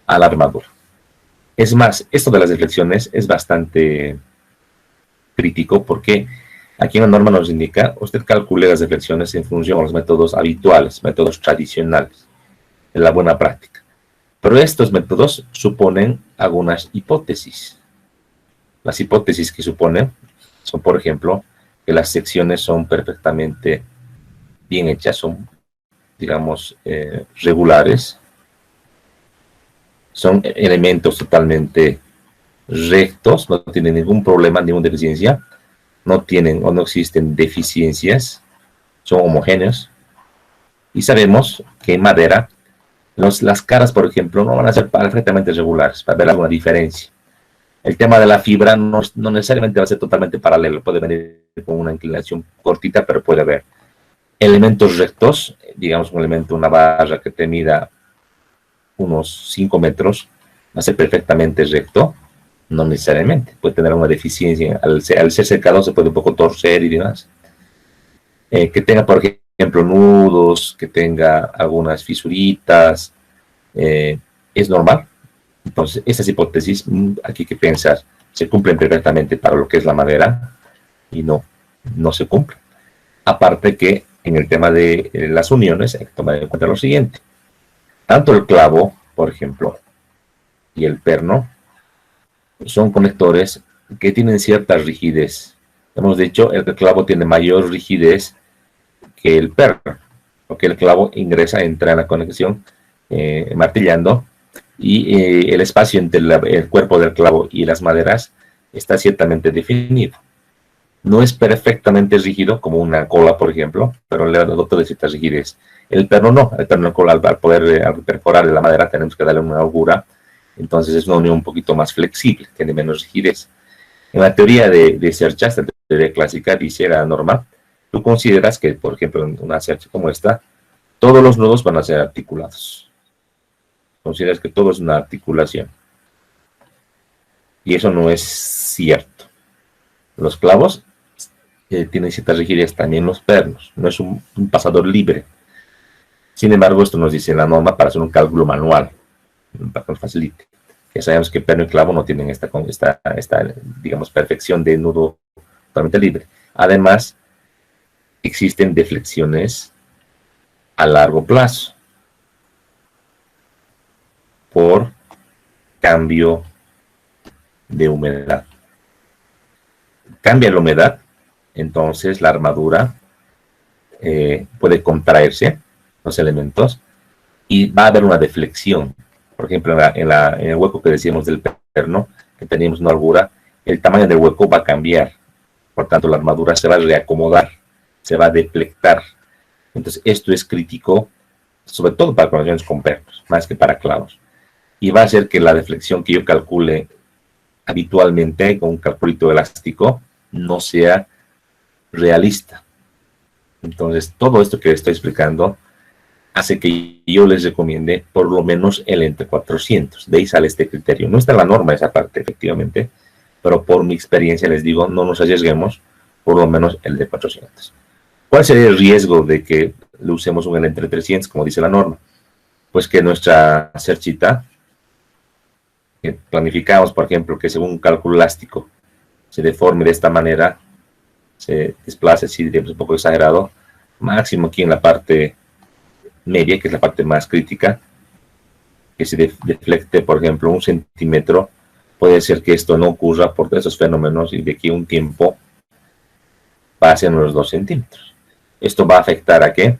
a la armadura. Es más, esto de las deflexiones es bastante crítico porque aquí en la norma nos indica, usted calcule las deflexiones en función a los métodos habituales, métodos tradicionales, de la buena práctica. Pero estos métodos suponen algunas hipótesis. Las hipótesis que suponen son, por ejemplo, que las secciones son perfectamente bien hechas, son, digamos, regulares, son elementos totalmente rectos, no tienen ningún problema, ninguna deficiencia, no tienen o no existen deficiencias, son homogéneos. Y sabemos que en madera, las caras, por ejemplo, no van a ser perfectamente regulares, va a haber alguna diferencia. El tema de la fibra no necesariamente va a ser totalmente paralelo, puede venir con una inclinación cortita, pero puede haber elementos rectos, digamos un elemento, una barra que te mida unos 5 metros, va a ser perfectamente recto, no necesariamente, puede tener una deficiencia, al ser secado se puede un poco torcer y demás. Que tenga, por ejemplo, nudos, que tenga algunas fisuritas, es normal. Entonces, estas hipótesis, aquí hay que pensar, se cumplen perfectamente para lo que es la madera y no se cumplen. Aparte que en el tema de las uniones hay que tomar en cuenta lo siguiente. Tanto el clavo, por ejemplo, y el perno son conectores que tienen cierta rigidez. Hemos dicho, el clavo tiene mayor rigidez que el perno, porque el clavo entra en la conexión martillando y el espacio entre el cuerpo del clavo y las maderas está ciertamente definido. No es perfectamente rígido como una cola, por ejemplo, pero le adopta de cierta rigidez. El perno no, el perno al poder perforar la madera tenemos que darle una holgura, entonces es una unión un poquito más flexible, tiene menos rigidez. En la teoría de cerchas, la teoría clásica, dice la norma, tú consideras que, por ejemplo, en una cercha como esta, todos los nudos van a ser articulados. Consideras que todo es una articulación. Y eso no es cierto. Los clavos tienen cierta rigidez, también los pernos. No es un pasador libre. Sin embargo, esto nos dice la norma para hacer un cálculo manual, para que nos facilite. Ya sabemos que perno y clavo no tienen esta digamos, perfección de nudo totalmente libre. Además, existen deflexiones a largo plazo por cambio de humedad. Cambia la humedad, entonces la armadura puede contraerse, los elementos, y va a haber una deflexión. Por ejemplo, en el hueco que decíamos del perno, que teníamos una holgura, el tamaño del hueco va a cambiar. Por tanto, la armadura se va a reacomodar, se va a deflectar. Entonces, esto es crítico, sobre todo para conexiones con pernos, más que para clavos. Y va a hacer que la deflexión que yo calcule habitualmente con un calculito elástico no sea realista. Entonces, todo esto que estoy explicando hace que yo les recomiende por lo menos el entre 400. De ahí sale este criterio. No está en la norma esa parte, efectivamente, pero por mi experiencia les digo, no nos arriesguemos, por lo menos el de 400. ¿Cuál sería el riesgo de que le usemos un L entre 300, como dice la norma? Pues que nuestra cerchita, que planificamos, por ejemplo, que según un cálculo elástico se deforme de esta manera, se desplace así, digamos, un poco exagerado, máximo aquí en la parte media, que es la parte más crítica, que se deflecte, por ejemplo, 1 centímetro, puede ser que esto no ocurra por esos fenómenos y de aquí a un tiempo pasen los 2 centímetros. Esto va a afectar a qué?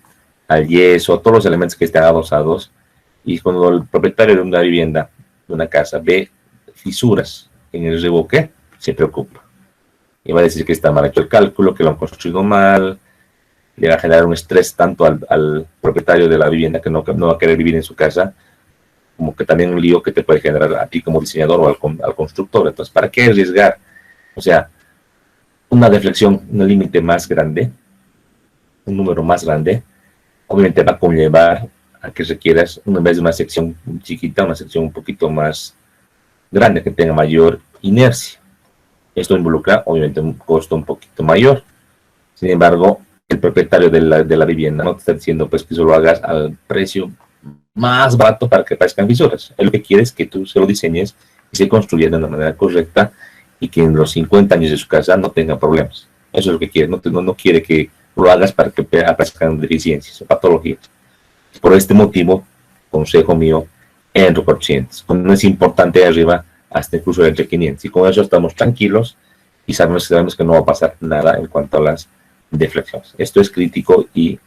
Al yeso, a todos los elementos que están adosados, y cuando el propietario de una vivienda, de una casa, ve fisuras en el revoque, se preocupa. Y va a decir que está mal hecho el cálculo, que lo han construido mal, le va a generar un estrés tanto al propietario de la vivienda que no va a querer vivir en su casa, como que también un lío que te puede generar a ti como diseñador o al constructor. Entonces, ¿para qué arriesgar? O sea, una deflexión, un límite más grande, un número más grande, obviamente va a conllevar a que requieras, en vez de una sección chiquita, una sección un poquito más grande, que tenga mayor inercia. Esto involucra, obviamente, un costo un poquito mayor. Sin embargo, el propietario de la vivienda no te está diciendo pues que solo hagas al precio más barato para que parezcan fisuras. Él lo que quiere es que tú se lo diseñes y se construya de una manera correcta y que en los 50 años de su casa no tenga problemas. Eso es lo que quiere. No quiere que lo hagas para que aparezcan deficiencias o patologías. Por este motivo, consejo mío, entre 400. Cuando es importante arriba, hasta incluso entre 500. Y con eso estamos tranquilos y sabemos que no va a pasar nada en cuanto a las deflexiones. Esto es crítico y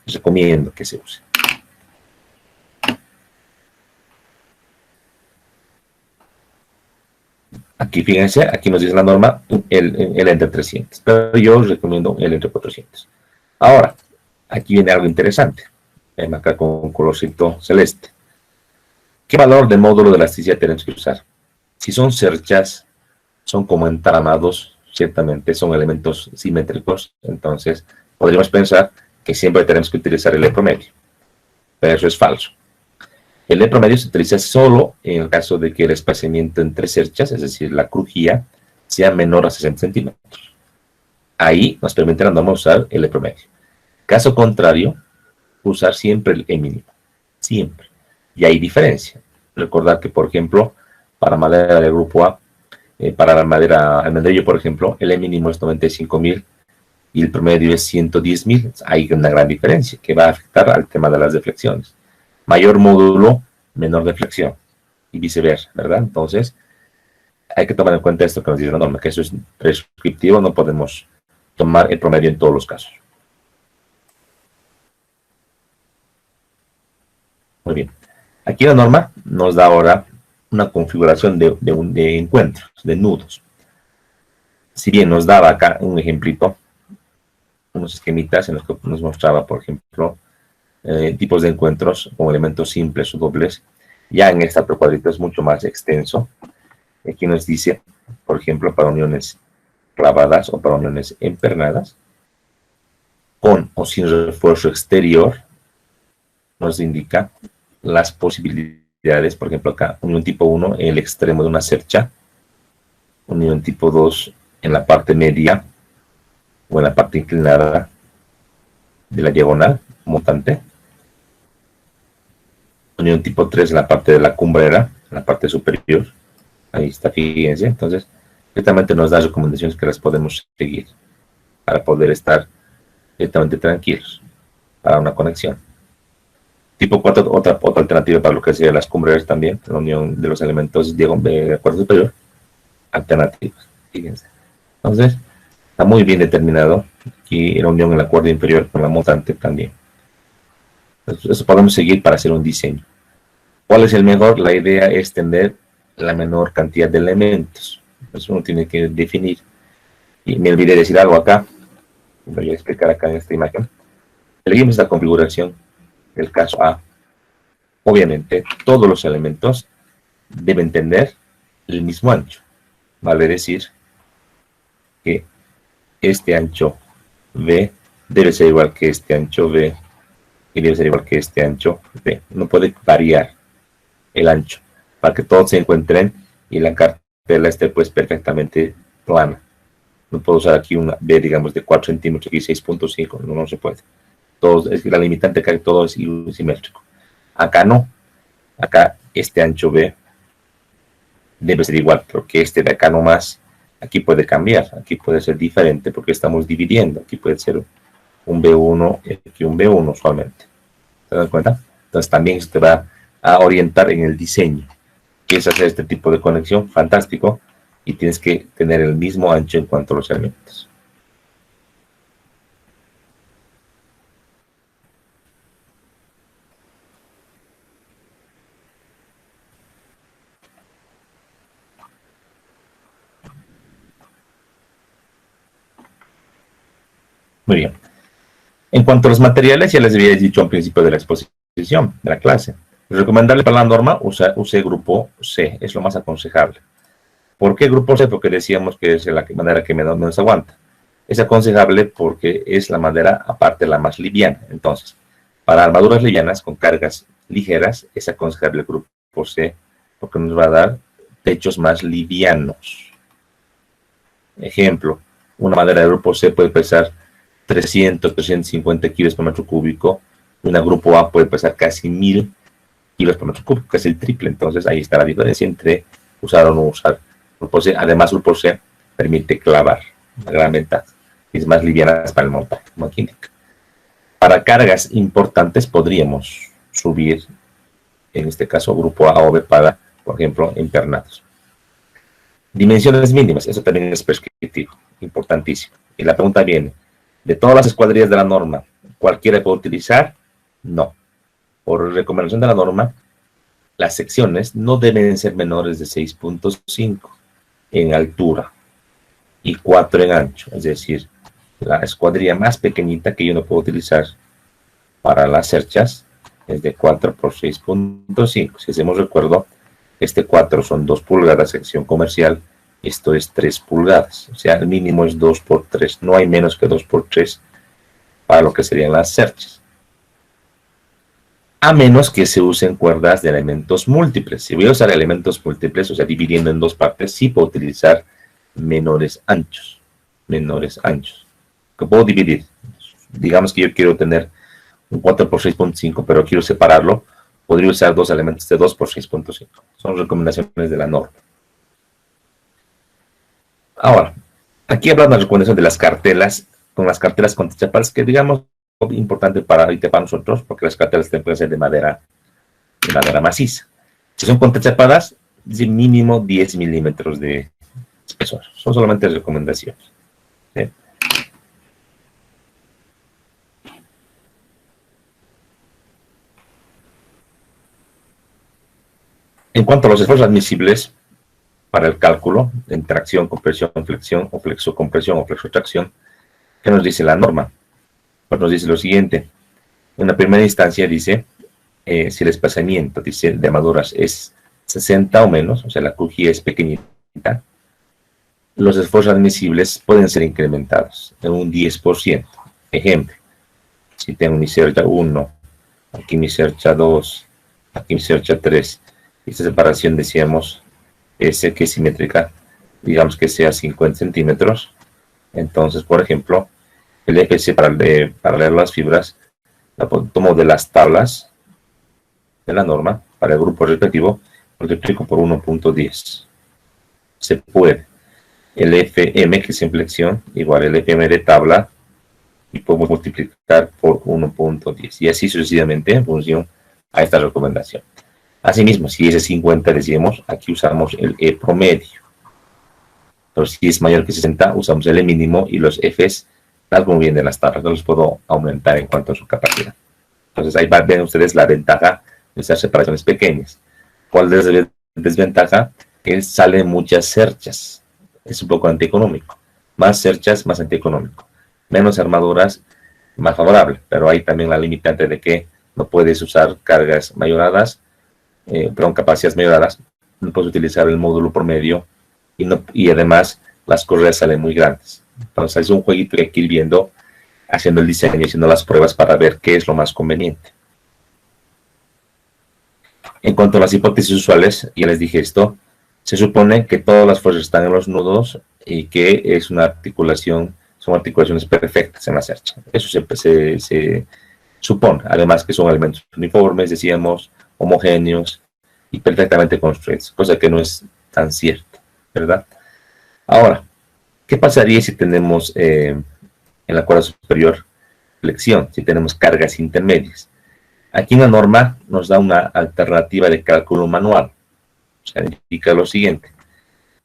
recomiendo que se use. Aquí, fíjense, aquí nos dice la norma el entre 300, pero yo os recomiendo el entre 400. Ahora, aquí viene algo interesante, acá con un colorcito celeste. ¿Qué valor de módulo de elasticidad tenemos que usar? Si son cerchas, son como entramados, ciertamente son elementos simétricos, entonces podríamos pensar que siempre tenemos que utilizar el E promedio, pero eso es falso. El E promedio se utiliza solo en el caso de que el espaciamiento entre cerchas, es decir, la crujía, sea menor a 60 centímetros. Ahí nos permite la norma usar el E promedio. Caso contrario, usar siempre el E mínimo, siempre. Y hay diferencia. Recordar que, por ejemplo, para madera del grupo A, para la madera almendrillo, por ejemplo, el E mínimo es 95.000 y el promedio es 110.000. Hay una gran diferencia que va a afectar al tema de las deflexiones. Mayor módulo, menor deflexión y viceversa, ¿verdad? Entonces, hay que tomar en cuenta esto que nos dice la norma, que eso es prescriptivo, no podemos tomar el promedio en todos los casos. Muy bien. Aquí la norma nos da ahora una configuración de encuentros, de nudos. Si bien nos daba acá un ejemplito, unos esquemitas en los que nos mostraba, por ejemplo, tipos de encuentros con elementos simples o dobles, ya en esta cuadrito es mucho más extenso. Aquí nos dice, por ejemplo, para uniones clavadas o para uniones empernadas, con o sin refuerzo exterior, nos indica las posibilidades, por ejemplo acá, unión tipo 1 en el extremo de una cercha, unión tipo 2 en la parte media o en la parte inclinada de la diagonal montante, unión tipo 3 en la parte de la cumbrera, en la parte superior. Ahí está, fíjense. Entonces, directamente nos da recomendaciones que las podemos seguir para poder estar directamente tranquilos para una conexión. Tipo 4, otra alternativa para lo que sería las cumbres también, la unión de los elementos de cuarto superior, alternativas, fíjense. Entonces, está muy bien determinado aquí la unión en la cuerda inferior con la montante también. Entonces, eso podemos seguir para hacer un diseño. ¿Cuál es el mejor? La idea es tener la menor cantidad de elementos. Eso uno tiene que definir. Y me olvidé decir algo acá. Voy a explicar acá en esta imagen. Elegimos la configuración del caso A. Obviamente, todos los elementos deben tener el mismo ancho. Vale decir que este ancho B debe ser igual que este ancho B y debe ser igual que este ancho B. No puede variar el ancho para que todos se encuentren y la cartela esté pues perfectamente plana. No puedo usar aquí una B, digamos, de 4 centímetros y 6.5. No se puede. Todo, es que la limitante que todo es simétrico. Acá no. Acá este ancho B debe ser igual, porque este de acá nomás, aquí puede cambiar. Aquí puede ser diferente porque estamos dividiendo. Aquí puede ser un B1 y aquí un B1 usualmente. ¿Se dan cuenta? Entonces también esto te va a orientar en el diseño. ¿Quieres hacer este tipo de conexión? Fantástico. Y tienes que tener el mismo ancho en cuanto a los elementos. Muy bien. En cuanto a los materiales, ya les había dicho al principio de la exposición, de la clase. Recomendable para la norma, use grupo C, es lo más aconsejable. ¿Por qué grupo C? Porque decíamos que es la madera que menos aguanta. Es aconsejable porque es la madera, aparte, la más liviana. Entonces, para armaduras livianas con cargas ligeras, es aconsejable el grupo C porque nos va a dar techos más livianos. Ejemplo, una madera de grupo C puede pesar 300, 350 kilos por metro cúbico. Una grupo A puede pesar casi 1000 kilos por metro cúbico, que es el triple. Entonces, ahí está la diferencia entre usar o no usar grupo C. Además, grupo C permite clavar, una gran ventaja. Es más liviana para el montaje, como aquí indica. Para cargas importantes podríamos subir, en este caso, grupo A o B para, por ejemplo, empernados. Dimensiones mínimas, eso también es prescriptivo, importantísimo. Y la pregunta viene, ¿de todas las escuadrillas de la norma, cualquiera puede utilizar? No. Por recomendación de la norma, las secciones no deben ser menores de 6.5 en altura y 4 en ancho, es decir, la escuadrilla más pequeñita que yo no puedo utilizar para las cerchas es de 4 por 6.5. Si hacemos recuerdo, este 4 son 2 pulgadas, sección comercial, esto es 3 pulgadas, o sea, el mínimo es 2 por 3, no hay menos que 2 por 3 para lo que serían las cerchas. A menos que se usen cuerdas de elementos múltiples. Si voy a usar elementos múltiples, o sea, dividiendo en dos partes, sí puedo utilizar menores anchos. Menores anchos. Que puedo dividir. Digamos que yo quiero tener un 4 por 6.5, pero quiero separarlo. Podría usar dos elementos de 2 por 6.5. Son recomendaciones de la norma. Ahora, aquí hablando de la recomendación de las cartelas, con las cartelas con chapas, que digamos importante para nosotros, porque las cartelas pueden ser de madera maciza. Si son contrachapadas, dice mínimo 10 milímetros de espesor. Son solamente recomendaciones. ¿Sí? En cuanto a los esfuerzos admisibles para el cálculo de interacción, compresión, flexión, o flexo-compresión o flexo-tracción, ¿qué nos dice la norma? Pues nos dice lo siguiente. En la primera instancia dice, si el desplazamiento, dice, de armaduras es 60 o menos, o sea, la crujía es pequeñita, los esfuerzos admisibles pueden ser incrementados en un 10%. Ejemplo, si tengo mi cercha 1, aquí mi cercha 2, aquí mi cercha 3, esta separación decíamos S que es simétrica, digamos que sea 50 centímetros, entonces, por ejemplo, el FC para leer las fibras, la tomo de las tablas de la norma para el grupo respectivo, multiplico por 1.10. Se puede. El FM, que es inflexión, igual el FM de tabla, y podemos multiplicar por 1.10. Y así sucesivamente en función a esta recomendación. Asimismo, si es de 50, decíamos, aquí usamos el E promedio. Entonces, si es mayor que 60, usamos el E mínimo y los Fs, tal como vienen las tablas, no los puedo aumentar en cuanto a su capacidad. Entonces, ahí ven ustedes la ventaja de esas separaciones pequeñas. ¿Cuál es la desventaja? Que salen muchas cerchas. Es un poco antieconómico. Más cerchas, más antieconómico. Menos armaduras, más favorable. Pero hay también la limitante de que no puedes usar cargas mayoradas, capacidades mayoradas. No puedes utilizar el módulo promedio y además las correas salen muy grandes. Entonces es un jueguito que hay que ir viendo, haciendo el diseño y haciendo las pruebas para ver qué es lo más conveniente. En cuanto a las hipótesis usuales, ya les dije esto, se supone que todas las fuerzas están en los nudos y que es una articulación, son articulaciones perfectas en la cercha. Eso se supone, además que son elementos uniformes, decíamos, homogéneos y perfectamente construidos, cosa que no es tan cierto, ¿verdad? Ahora, ¿qué pasaría si tenemos en la cuerda superior flexión, si tenemos cargas intermedias? Aquí en la norma nos da una alternativa de cálculo manual. O sea, indica lo siguiente.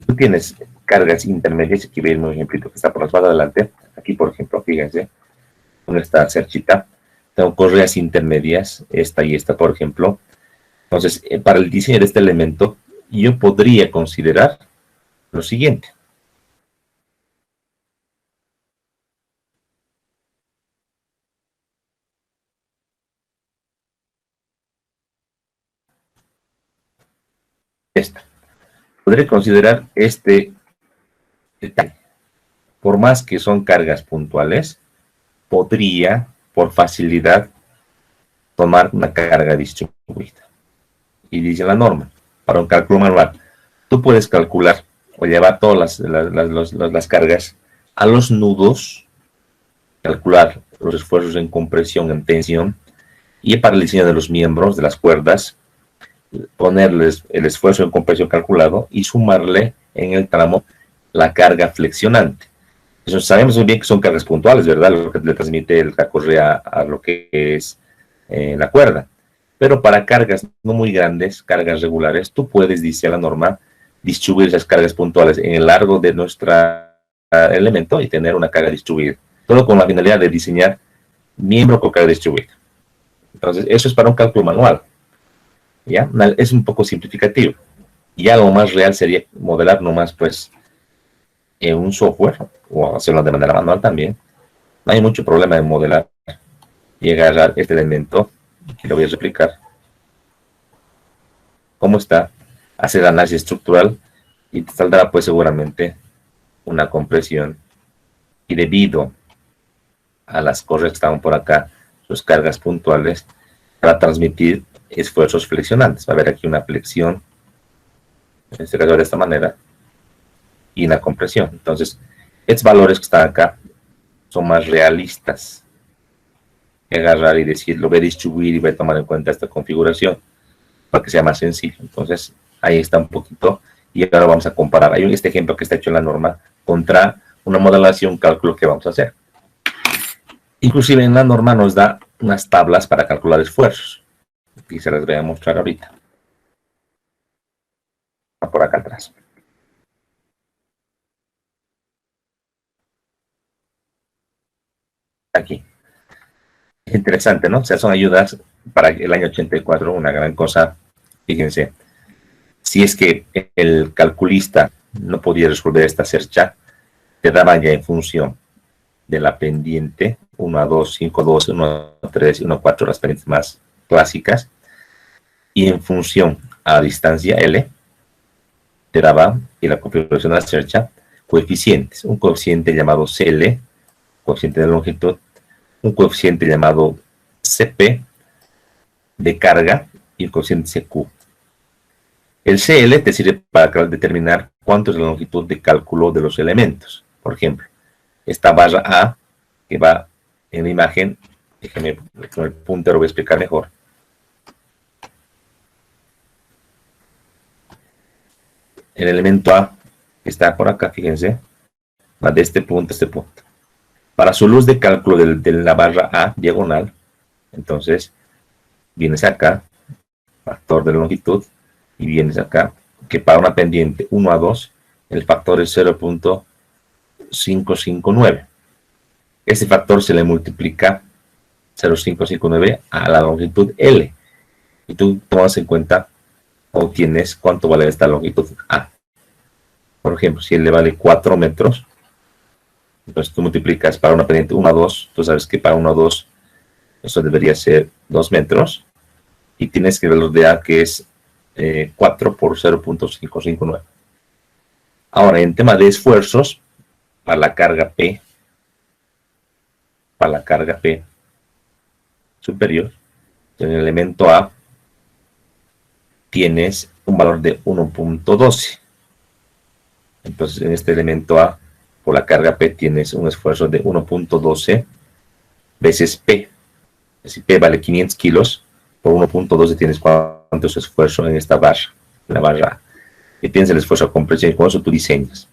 Tú tienes cargas intermedias, aquí veis un ejemplito que está por más adelante. Aquí, por ejemplo, fíjense, con esta cerchita, tengo correas intermedias, esta y esta, por ejemplo. Entonces, para el diseño de este elemento, yo podría considerar lo siguiente. Podría considerar este detalle. Por más que son cargas puntuales, podría, por facilidad, tomar una carga distribuida. Y dice la norma, para un cálculo manual, tú puedes calcular o llevar todas las cargas a los nudos, calcular los esfuerzos en compresión, en tensión, y para el diseño de los miembros, de las cuerdas, ponerles el esfuerzo en compresión calculado y sumarle en el tramo la carga flexionante. Eso sabemos muy bien que son cargas puntuales, ¿verdad? Lo que le transmite la correa a lo que es la cuerda. Pero para cargas no muy grandes, cargas regulares, tú puedes, dice la norma, distribuir esas cargas puntuales en el largo de nuestro elemento y tener una carga distribuida. Todo con la finalidad de diseñar miembro con carga distribuida. Entonces, eso es para un cálculo manual. ¿Ya? Es un poco simplificativo. Ya lo más real sería modelar nomás, pues, en un software, o hacerlo de manera manual también. No hay mucho problema en modelar y agarrar este elemento, que lo voy a replicar, cómo está, hacer el análisis estructural y te saldrá pues seguramente una compresión, y debido a las correas que estaban por acá, sus cargas puntuales, para transmitir esfuerzos flexionantes. Va a haber aquí una flexión, en este caso de esta manera, y una compresión. Entonces, estos valores que están acá son más realistas. Agarrar y decir, lo voy a distribuir y voy a tomar en cuenta esta configuración para que sea más sencillo. Entonces, ahí está un poquito. Y ahora vamos a comparar. Hay este ejemplo que está hecho en la norma contra una modelación, cálculo que vamos a hacer. Inclusive en la norma nos da unas tablas para calcular esfuerzos. Y se las voy a mostrar ahorita. Por acá atrás. Aquí. Es interesante, ¿no? O sea, son ayudas para el año 84, una gran cosa. Fíjense, si es que el calculista no podía resolver esta cercha, te daban ya en función de la pendiente 1 a 2, 5 a 2, 1 a 3, 1 a 4, las pendientes más clásicas, y en función a la distancia L, te daba, y la configuración de la cercha, coeficientes. Un coeficiente llamado CL, coeficiente de longitud, un coeficiente llamado CP de carga y un coeficiente CQ. El CL te sirve para determinar cuánto es la longitud de cálculo de los elementos. Por ejemplo, esta barra A que va en la imagen, déjenme con el puntero voy a explicar mejor. el elemento A, que está por acá, fíjense, va de este punto a este punto. Para su luz de cálculo de la barra A diagonal, entonces vienes acá, factor de longitud, y vienes acá, que para una pendiente 1 a 2, el factor es 0.559. Ese factor se le multiplica 0.559 a la longitud L. Y tú tomas en cuenta, obtienes cuánto vale esta longitud A. Por ejemplo, si L vale 4 metros, entonces tú multiplicas para una pendiente 1 a 2, tú sabes que para 1 a 2, eso debería ser 2 metros, y tienes que el valor de A, que es 4 por 0.559. Ahora, en tema de esfuerzos, para la carga P superior, en el elemento A tienes un valor de 1.12. Entonces, en este elemento A, por la carga P, tienes un esfuerzo de 1.12 veces P. Si P vale 500 kilos, por 1.12 tienes cuánto es esfuerzo en esta barra, en la barra A. Y tienes el esfuerzo a compresión, y con eso tú diseñas.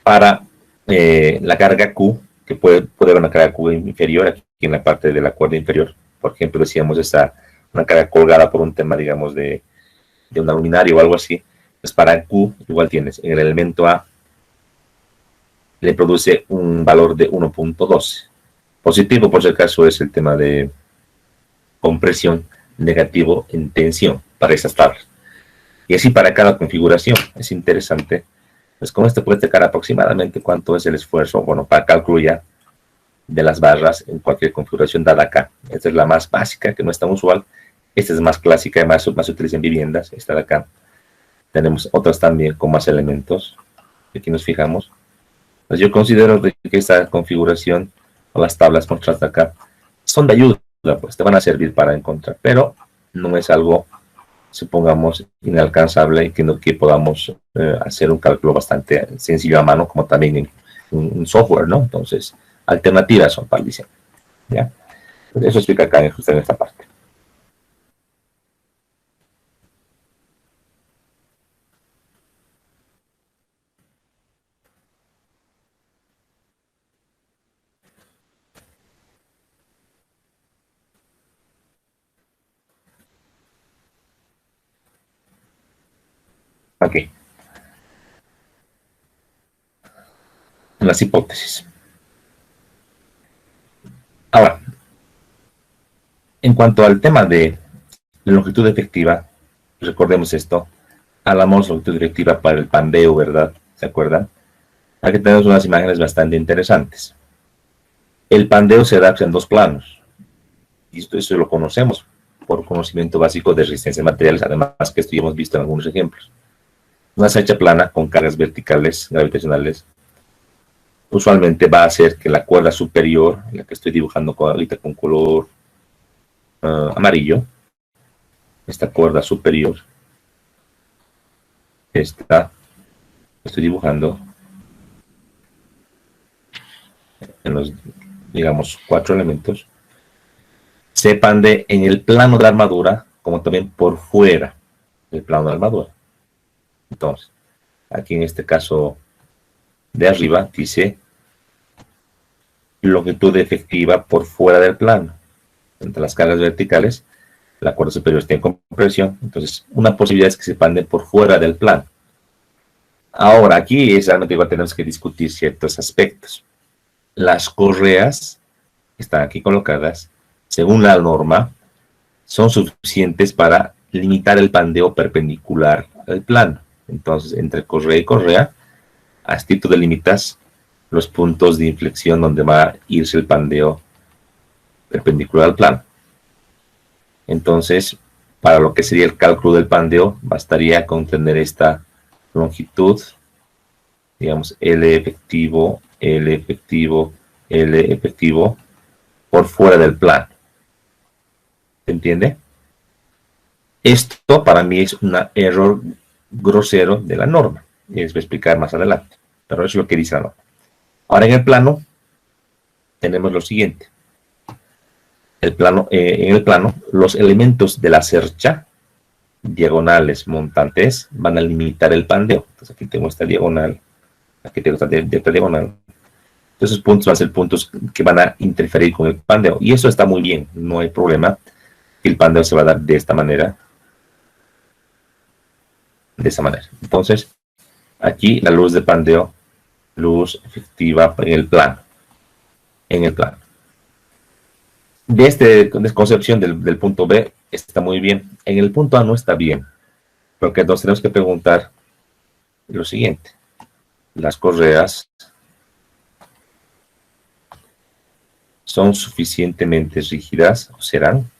Para la carga Q, que puede haber una carga Q inferior aquí en la parte de la cuerda inferior. Por ejemplo, decíamos una carga colgada por un tema, digamos, de una luminaria o algo así. Pues para Q, igual tienes en el elemento A, le produce un valor de 1.12. Positivo, por si acaso, es el tema de compresión, negativo en tensión para esas tablas. Y así para cada configuración. Es interesante. Pues con esto puedes sacar aproximadamente cuánto es el esfuerzo, bueno, para cálculo ya de las barras en cualquier configuración dada acá. Esta es la más básica, que no es tan usual. Esta es más clásica y más útil en viviendas, esta de acá. Tenemos otras también con más elementos. Aquí nos fijamos. Pues yo considero que esta configuración o las tablas mostradas acá son de ayuda, pues te van a servir para encontrar, pero no es algo, supongamos, inalcanzable y que podamos hacer un cálculo bastante sencillo a mano, como también en un software, ¿no? Entonces, alternativas son para el diseño, ¿ya? Pues eso explica acá justo en esta parte. Aquí. Las hipótesis. Ahora, en cuanto al tema de la longitud efectiva, recordemos esto, hablamos de longitud efectiva para el pandeo, ¿verdad? ¿Se acuerdan? Aquí tenemos unas imágenes bastante interesantes. El pandeo se da en dos planos, y eso lo conocemos por conocimiento básico de resistencia de materiales, además que esto ya hemos visto en algunos ejemplos. Una ancha plana con cargas verticales gravitacionales usualmente va a hacer que la cuerda superior, la que estoy dibujando ahorita con color amarillo, esta cuerda superior, estoy dibujando en los, digamos, 4 elementos, se expande en el plano de la armadura, como también por fuera del plano de la armadura. Entonces, aquí en este caso de arriba dice longitud efectiva por fuera del plano. Entre las cargas verticales, la cuerda superior está en compresión, entonces una posibilidad es que se expande por fuera del plano. Ahora, aquí es realmente igual, tenemos que discutir ciertos aspectos. Las correas que están aquí colocadas, según la norma, son suficientes para limitar el pandeo perpendicular al plano. Entonces, entre correa y correa, así tú delimitas los puntos de inflexión donde va a irse el pandeo perpendicular al plano. Entonces, para lo que sería el cálculo del pandeo, bastaría con tener esta longitud, digamos, L efectivo, L efectivo, L efectivo, por fuera del plano. ¿Se entiende? Esto para mí es un error grosero de la norma. Y les voy a explicar más adelante. Pero eso es lo que dice la norma. Ahora en el plano tenemos lo siguiente. En el plano, los elementos de la cercha diagonales montantes van a limitar el pandeo. Entonces aquí tengo esta diagonal, aquí tengo esta diagonal. Esos puntos van a ser puntos que van a interferir con el pandeo. Y eso está muy bien, no hay problema. El pandeo se va a dar de esta manera. De esa manera. Entonces, aquí la luz de pandeo, luz efectiva en el plano. En el plano. De esta concepción del punto B está muy bien. En el punto A no está bien. Porque nos tenemos que preguntar lo siguiente. Las correas son suficientemente rígidas, o serán.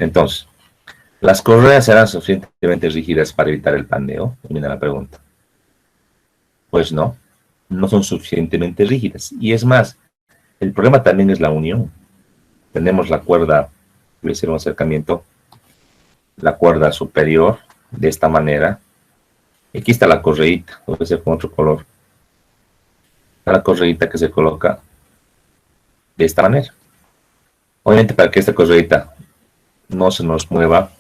Entonces, ¿las correas serán suficientemente rígidas para evitar el pandeo? Mira la pregunta. Pues no, no son suficientemente rígidas. Y es más, el problema también es la unión. Tenemos la cuerda, voy a hacer un acercamiento, la cuerda superior de esta manera. Y aquí está la correíta, voy a hacer con otro color. La correíta que se coloca de esta manera. Obviamente para que esta correíta no se nos mueva,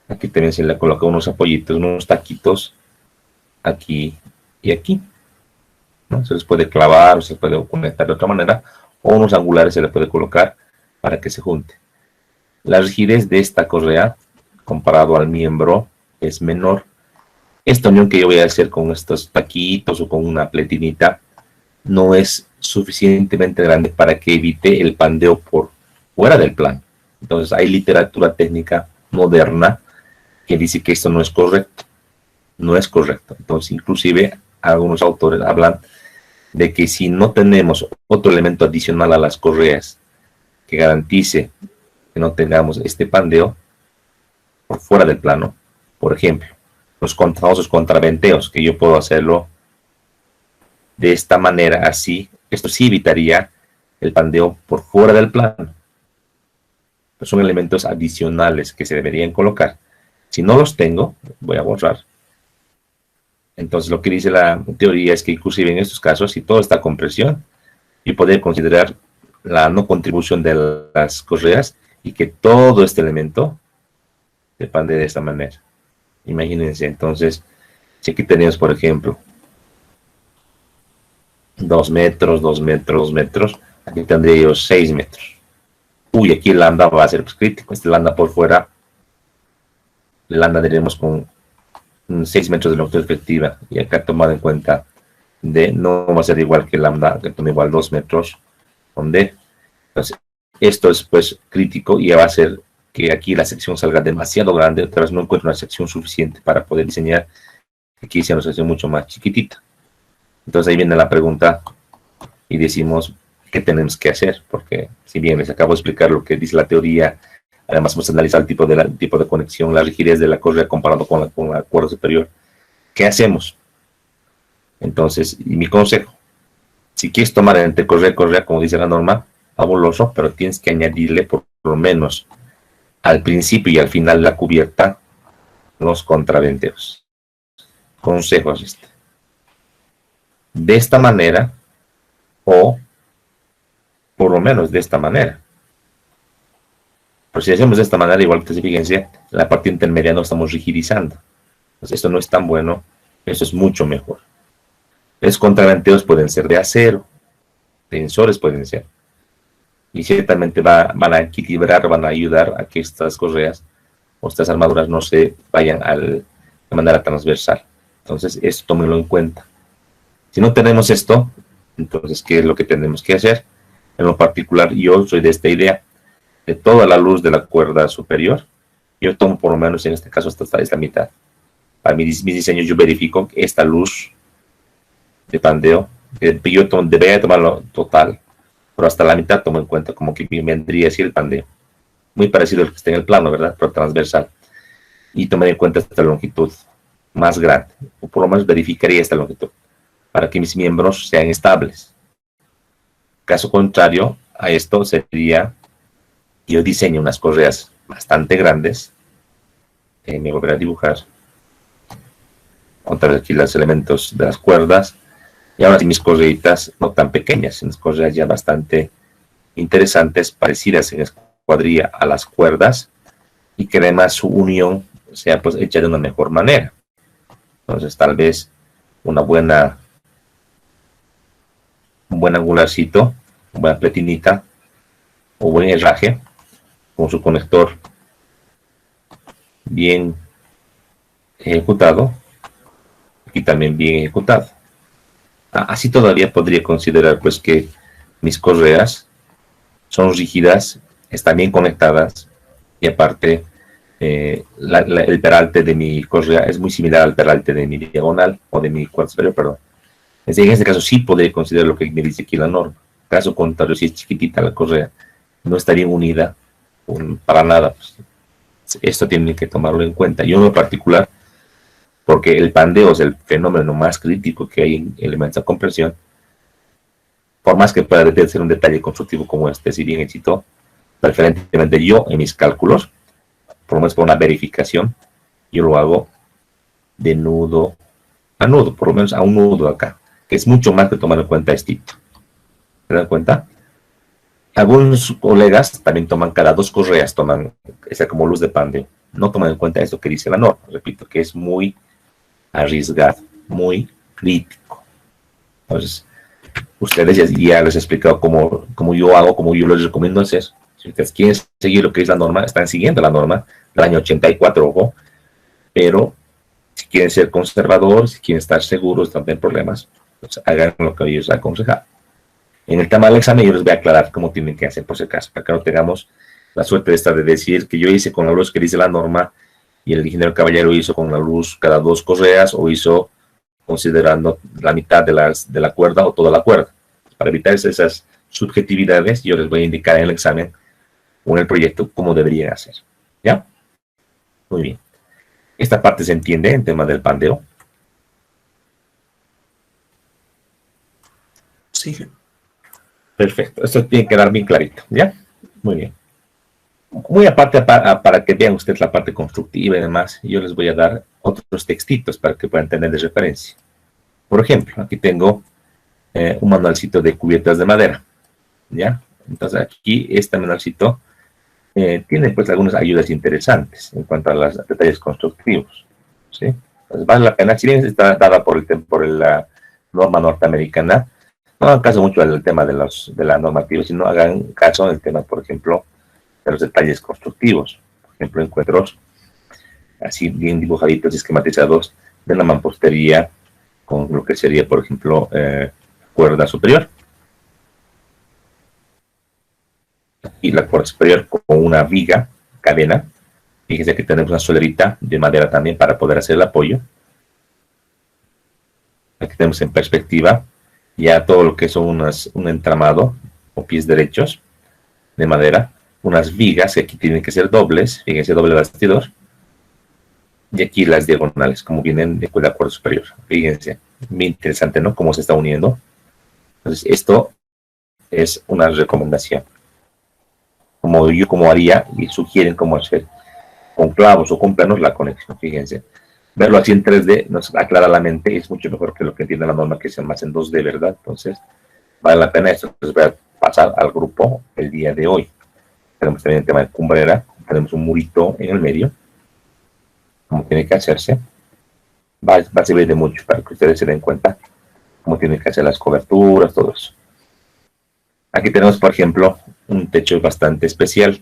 aquí también se le coloca unos apoyitos, unos taquitos, aquí y aquí, ¿no? Se les puede clavar o se puede conectar de otra manera, o unos angulares se le puede colocar para que se junte. La rigidez de esta correa, comparado al miembro, es menor. Esta unión que yo voy a hacer con estos taquitos o con una pletinita, no es suficientemente grande para que evite el pandeo por fuera del plano. Entonces hay literatura técnica moderna que dice que esto no es correcto. No es correcto. Entonces inclusive algunos autores hablan de que si no tenemos otro elemento adicional a las correas que garantice que no tengamos este pandeo por fuera del plano, por ejemplo, los famosos contraventeos, que yo puedo hacerlo de esta manera, así, esto sí evitaría el pandeo por fuera del plano. Pues son elementos adicionales que se deberían colocar. Si no los tengo, voy a borrar. Entonces lo que dice la teoría es que inclusive en estos casos, si todo está con presión, y poder considerar la no contribución de las correas y que todo este elemento depende de esta manera. Imagínense, entonces, si aquí tenemos, por ejemplo, 2 metros, 2 metros, 2 metros, aquí tendría yo 6 metros. Uy, aquí el lambda va a ser crítico. Este lambda por fuera, el lambda diremos con 6 metros de longitud efectiva. Y acá tomado en cuenta D, no va a ser igual que el lambda, que toma igual 2 metros con D. Entonces, esto es pues crítico y va a hacer que aquí la sección salga demasiado grande. Otra vez no encuentro una sección suficiente para poder diseñar. Aquí hice una sección mucho más chiquitita. Entonces ahí viene la pregunta y decimos, ¿qué tenemos que hacer? Porque si bien les acabo de explicar lo que dice la teoría, además vamos a analizar el tipo de conexión, la rigidez de la correa comparado con la cuerda superior. ¿Qué hacemos? Entonces, y mi consejo, si quieres tomar entre correa y correa, como dice la norma, fabuloso, pero tienes que añadirle por lo menos al principio y al final de la cubierta los contraventeos. Consejos este. De esta manera, o por lo menos de esta manera. Pero si hacemos de esta manera, igual que fíjense, la parte intermedia no estamos rigidizando. Entonces esto no es tan bueno, eso es mucho mejor. Los contraventeos pueden ser de acero, tensores pueden ser. Y ciertamente van a equilibrar, van a ayudar a que estas correas o estas armaduras no se vayan de manera transversal. Entonces esto tómenlo en cuenta. Si no tenemos esto, entonces, ¿qué es lo que tenemos que hacer? En lo particular, yo soy de esta idea. De toda la luz de la cuerda superior, yo tomo por lo menos en este caso hasta esta mitad. Para mis diseños yo verifico que esta luz de pandeo, yo debería tomarlo total, pero hasta la mitad tomo en cuenta como que vendría así el pandeo. Muy parecido al que está en el plano, ¿verdad? Pero transversal. Y tomaré en cuenta esta longitud más grande, o por lo menos verificaría esta longitud, para que mis miembros sean estables. Caso contrario a esto sería Yo diseño unas correas bastante grandes. Me volveré a dibujar. Otra vez aquí los elementos de las cuerdas. Y ahora sí mis correitas no tan pequeñas, unas correas ya bastante interesantes, parecidas en escuadrilla a las cuerdas, y que además su unión sea pues hecha de una mejor manera. Entonces tal vez un buen angularcito, una buena pletinita o buen herraje con su conector bien ejecutado, y también bien ejecutado. Así todavía podría considerar pues que mis correas son rígidas, están bien conectadas, y aparte el peralte de mi correa es muy similar al peralte de mi diagonal o de mi cuarto superior, perdón. En este caso sí podría considerar lo que me dice aquí la norma. Caso contrario, si es chiquitita la correa, no estaría unida para nada. Pues, esto tienen que tomarlo en cuenta. Yo en lo particular, porque el pandeo es el fenómeno más crítico que hay en elementos de compresión, por más que pueda ser un detalle constructivo como este, si bien éxito, preferentemente yo en mis cálculos, por lo menos por una verificación, yo lo hago de nudo a nudo, por lo menos a un nudo acá, que es mucho más que tomar en cuenta esto. ¿Se dan cuenta? Algunos colegas también toman cada 2 correas, toman esa como luz de pandeo. No toman en cuenta esto que dice la norma, repito, que es muy arriesgado, muy crítico. Entonces, ustedes ya les he explicado cómo yo hago, cómo yo les recomiendo hacer. Si ustedes quieren seguir lo que es la norma, están siguiendo la norma del año 84, ojo, pero si quieren ser conservadores, si quieren estar seguros, no tener problemas, pues hagan lo que ellos aconsejan. En el tema del examen yo les voy a aclarar cómo tienen que hacer por si acaso, para que no tengamos la suerte de decir que yo hice con la luz que dice la norma y el ingeniero Caballero hizo con la luz cada 2 correas o hizo considerando la mitad de la cuerda o toda la cuerda. Para evitar esas subjetividades, yo les voy a indicar en el examen o en el proyecto cómo deberían hacer. ¿Ya? Muy bien. Esta parte se entiende en tema del pandeo. Sí. Perfecto. Esto tiene que quedar bien clarito. ¿Ya? Muy bien. Muy aparte, para que vean ustedes la parte constructiva y demás, yo les voy a dar otros textitos para que puedan tener de referencia. Por ejemplo, aquí tengo un manualcito de cubiertas de madera. ¿Ya? Entonces aquí este manualcito tiene pues algunas ayudas interesantes en cuanto a los detalles constructivos. ¿Sí? Entonces vale la pena, si bien está dada por la norma norteamericana, no hagan caso mucho al tema de la normativa, sino hagan caso al tema, por ejemplo, de los detalles constructivos. Por ejemplo, encuentro así bien dibujaditos y esquematizados de la mampostería con lo que sería, por ejemplo, cuerda superior. Y la cuerda superior con una viga, cadena. Fíjense que tenemos una solerita de madera también para poder hacer el apoyo. Aquí tenemos en perspectiva ya todo lo que son un entramado o pies derechos de madera. Unas vigas que aquí tienen que ser dobles, fíjense, doble bastidor. Y aquí las diagonales, como vienen de la cuerda superior. Fíjense, muy interesante, ¿no? Cómo se está uniendo. Entonces, esto es una recomendación. Como haría y sugieren cómo hacer con clavos o con planos la conexión, fíjense. Verlo así en 3D nos aclara la mente y es mucho mejor que lo que entiende la norma, que es más en 2D, ¿verdad? Entonces, vale la pena esto. Entonces, voy a pasar al grupo el día de hoy. Tenemos también el tema de cumbrera, tenemos un murito en el medio, como tiene que hacerse. Va a servir de mucho para que ustedes se den cuenta cómo tienen que hacer las coberturas, todo eso. Aquí tenemos, por ejemplo, un techo bastante especial.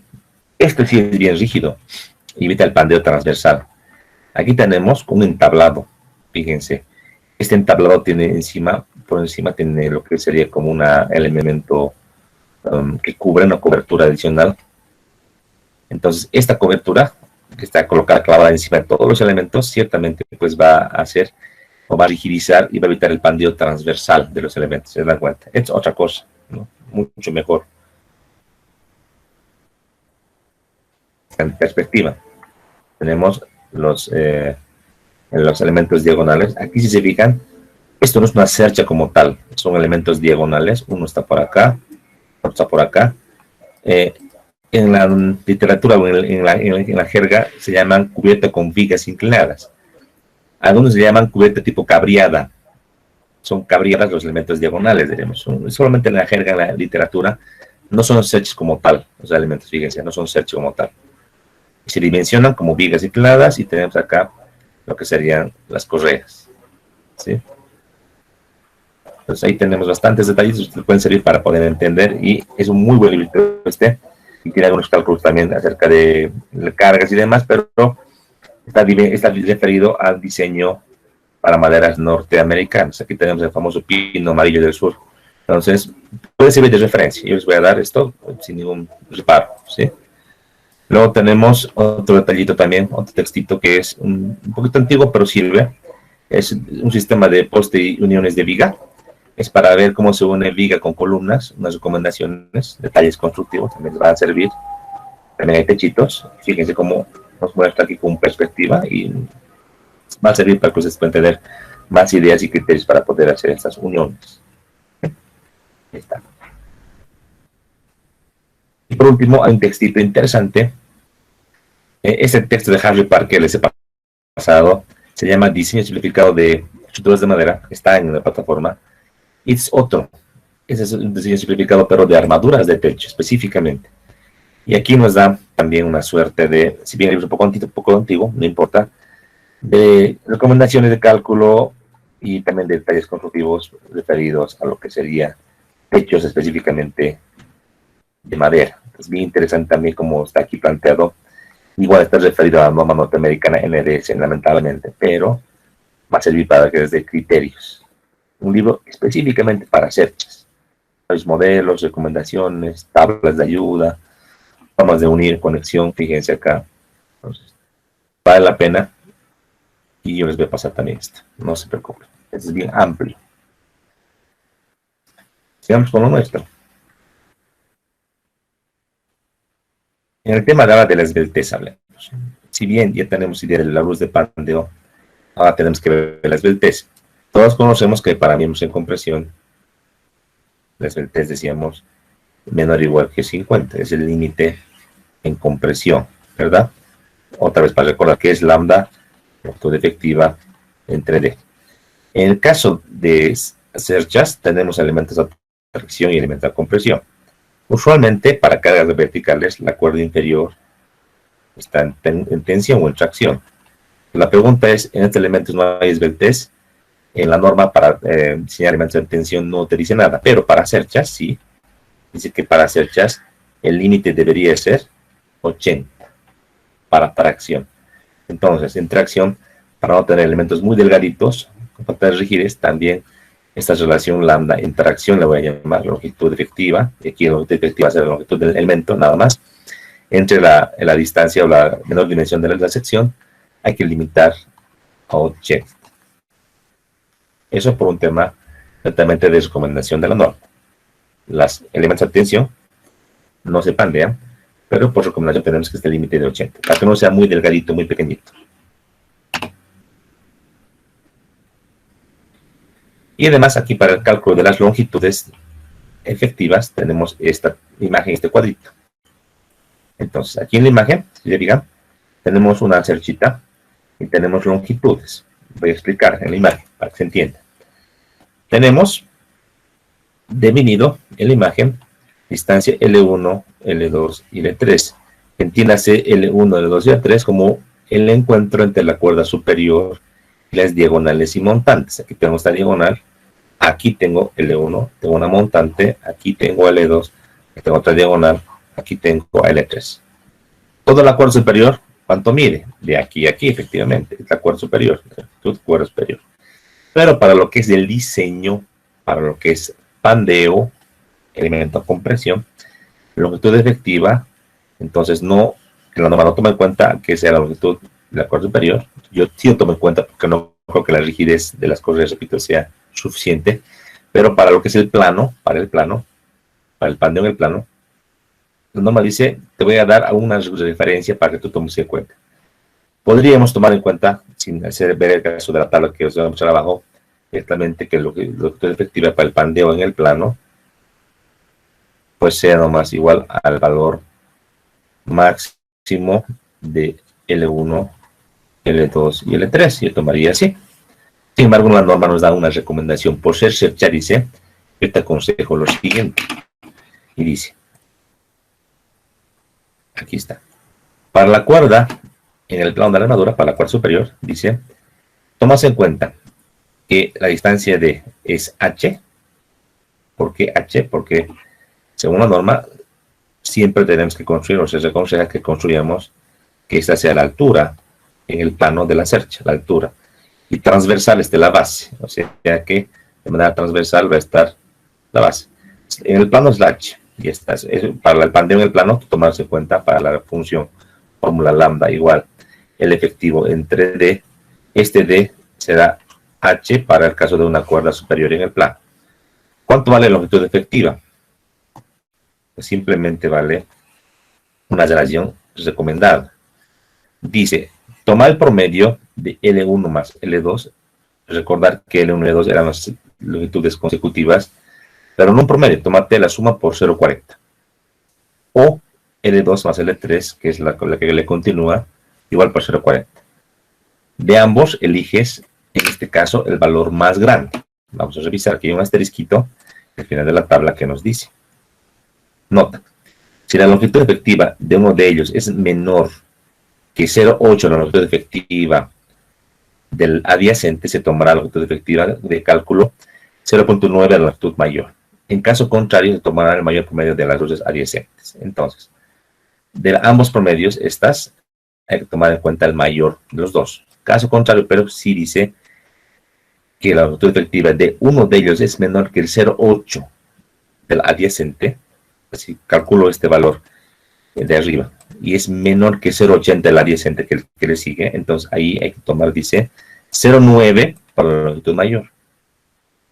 Este sí es bien rígido, evita el pandeo transversal. Aquí tenemos un entablado, fíjense. Este entablado tiene por encima tiene lo que sería como un elemento que cubre una cobertura adicional. Entonces, esta cobertura que está colocada, clavada encima de todos los elementos, ciertamente pues va a hacer o va a rigidizar y va a evitar el pandeo transversal de los elementos. ¿Se dan cuenta? Es otra cosa, ¿no? Mucho mejor. En perspectiva, tenemos los elementos diagonales. Aquí, si se fijan, esto no es una cercha como tal, son elementos diagonales. Uno está por acá, otro está por acá. en la literatura o en la jerga se llaman cubierta con vigas inclinadas. Algunos se llaman cubierta tipo cabriada. Son cabriadas los elementos diagonales, diremos. Solamente en la jerga, en la literatura, no son sets como tal, los elementos, fíjense, no son sets como tal. Se dimensionan como vigas inclinadas y tenemos acá lo que serían las correas, ¿sí? Entonces ahí tenemos bastantes detalles que pueden servir para poder entender, y es un muy buen libro y tiene algunos cálculos también acerca de cargas y demás, pero está referido al diseño para maderas norteamericanas. Aquí tenemos el famoso pino amarillo del sur. Entonces, puede servir de referencia. Yo les voy a dar esto sin ningún reparo, ¿sí? Luego tenemos otro detallito también, otro textito que es un poquito antiguo, pero sirve. Es un sistema de poste y uniones de viga. Es para ver cómo se une viga con columnas, unas recomendaciones, detalles constructivos también les van a servir. También hay techitos. Fíjense cómo nos muestra aquí con perspectiva, y va a servir para que ustedes puedan tener más ideas y criterios para poder hacer estas uniones. Ahí está. Y por último, hay un textito interesante. Este texto de Harry Parker, el pasado, se llama Diseño simplificado de estructuras de madera. Está en la plataforma. Es otro. Ese es un diseño simplificado, pero de armaduras de techo, específicamente. Y aquí nos da también una suerte de, si bien es un poco antiguo, no importa, de recomendaciones de cálculo y también de detalles constructivos referidos a lo que sería techos específicamente de madera. Es bien interesante también como está aquí planteado. Igual está referido a la norma norteamericana NDS, lamentablemente, pero va a servir para que desde criterios. Un libro específicamente para cerchas. Los modelos, recomendaciones, tablas de ayuda, formas de unir, conexión, fíjense acá. Entonces, vale la pena. Y yo les voy a pasar también esto, no se preocupen. Esto es bien amplio. Sigamos con lo nuestro. En el tema de la esbeltez hablemos. Si bien ya tenemos idea de la luz de Pandeo, ahora tenemos que ver la esbeltez. Todos conocemos que para miembros en compresión, la esbeltez, decíamos, menor o igual que 50. Es el límite en compresión, ¿verdad? Otra vez para recordar que es lambda, longitud efectiva, entre D. En el caso de cerchas, tenemos elementos de tracción y elementos de compresión. Usualmente, para cargas verticales, la cuerda inferior está en tensión o en tracción. La pregunta es, en este elemento no hay esbeltez. En la norma para diseñar elementos de tensión no te dice nada, pero para cerchas sí. Dice que para cerchas el límite debería ser 80 para tracción. Entonces, en tracción, para no tener elementos muy delgaditos, con patas rígidas, también esta relación lambda en tracción la voy a llamar longitud efectiva. Y aquí la longitud efectiva será la longitud del elemento, nada más. Entre la distancia o la menor dimensión de la sección, hay que limitar a 80. Eso por un tema netamente de recomendación de la norma. Los elementos de tensión no se pandean, pero por recomendación tenemos que este límite de 80, para que no sea muy delgadito, muy pequeñito. Y además aquí para el cálculo de las longitudes efectivas tenemos esta imagen, este cuadrito. Entonces aquí en la imagen, si ya digan, tenemos una cerchita y tenemos longitudes. Voy a explicar en la imagen para que se entienda. Tenemos definido en la imagen distancia L1, L2 y L3. Entiéndase L1, L2 y L3 como el encuentro entre la cuerda superior y las diagonales y montantes. Aquí tengo esta diagonal, aquí tengo L1, tengo una montante, aquí tengo L2, aquí tengo otra diagonal, aquí tengo L3. Toda la cuerda superior, ¿cuánto mide? De aquí a aquí, efectivamente, es la cuerda superior, cuerda superior. Pero para lo que es el diseño, para lo que es pandeo, elemento de compresión, longitud efectiva, entonces no, la norma no toma en cuenta que sea la longitud de la cuerda superior. Yo sí lo tomo en cuenta porque no creo que la rigidez de las correas, repito, sea suficiente. Pero para lo que es el plano, para el pandeo en el plano, la norma dice, te voy a dar alguna referencia para que tú tomes en cuenta. Podríamos tomar en cuenta, sin hacer ver el caso de la tabla que os voy a mostrar abajo, directamente que la longitud efectiva para el pandeo en el plano, pues sea nomás igual al valor máximo de L1, L2 y L3. Yo tomaría así. Sin embargo, la norma nos da una recomendación. Por ser cercha, dice, yo te aconsejo lo siguiente. Y dice, aquí está. Para la cuerda, en el plano de la armadura, para la cuerda superior, dice, tomas en cuenta que la distancia D es H. ¿Por qué H? Porque según la norma, siempre tenemos que construir, o se aconseja que construyamos que esta sea la altura en el plano de la cercha, la altura. Y transversal esté la base, o sea que de manera transversal va a estar la base. En el plano es la H, y esta es, para el pandeo en el plano, tomarse en cuenta para la función fórmula lambda igual el efectivo entre D, este D será H para el caso de una cuerda superior en el plano. ¿Cuánto vale la longitud efectiva? Pues simplemente vale una relación recomendada. Dice, toma el promedio de L1 más L2. Recordar que L1 y L2 eran las longitudes consecutivas, pero no un promedio, tómate la suma por 0,40. O L2 más L3, que es la que le continúa, igual por 0,40. De ambos eliges, en este caso, el valor más grande. Vamos a revisar que hay un asterisquito al final de la tabla que nos dice. Nota, si la longitud efectiva de uno de ellos es menor que 0,8 la longitud efectiva del adyacente, se tomará la longitud efectiva de cálculo 0,9 la longitud mayor. En caso contrario, se tomará el mayor promedio de las luces adyacentes. Entonces, de ambos promedios, hay que tomar en cuenta el mayor de los dos. Caso contrario, pero sí dice que la longitud efectiva de uno de ellos es menor que el 0,8 del adyacente. Así calculo este valor de arriba. Y es menor que 0,80 del adyacente que le sigue. Entonces ahí hay que tomar, dice, 0,9 para la longitud mayor.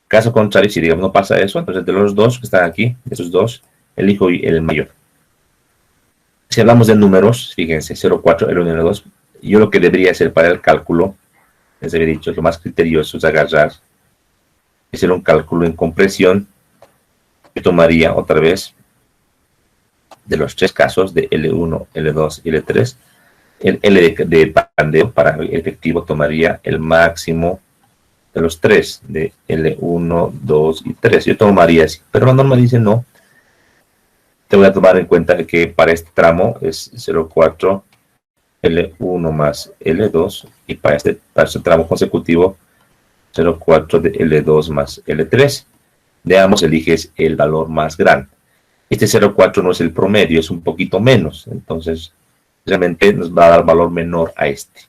Caso contrario, si digamos no pasa eso, entonces de los dos que están aquí, de esos dos, elijo el mayor. Si hablamos de números, fíjense, 0,4, L1 y L2, yo lo que debería hacer para el cálculo, les había dicho, lo más criterioso es agarrar, hacer un cálculo en compresión. Yo tomaría otra vez de los tres casos de L1, L2 y L3, el L de pandeo para el efectivo tomaría el máximo de los tres, de L1, 2 y 3. Yo tomaría así, pero la norma dice no. Te voy a tomar en cuenta que para este tramo es 0,4 L1 más L2 y para este tramo consecutivo 0,4 de L2 más L3. De ambos eliges el valor más grande. Este 0,4 no es el promedio, es un poquito menos. Entonces, realmente nos va a dar valor menor a este.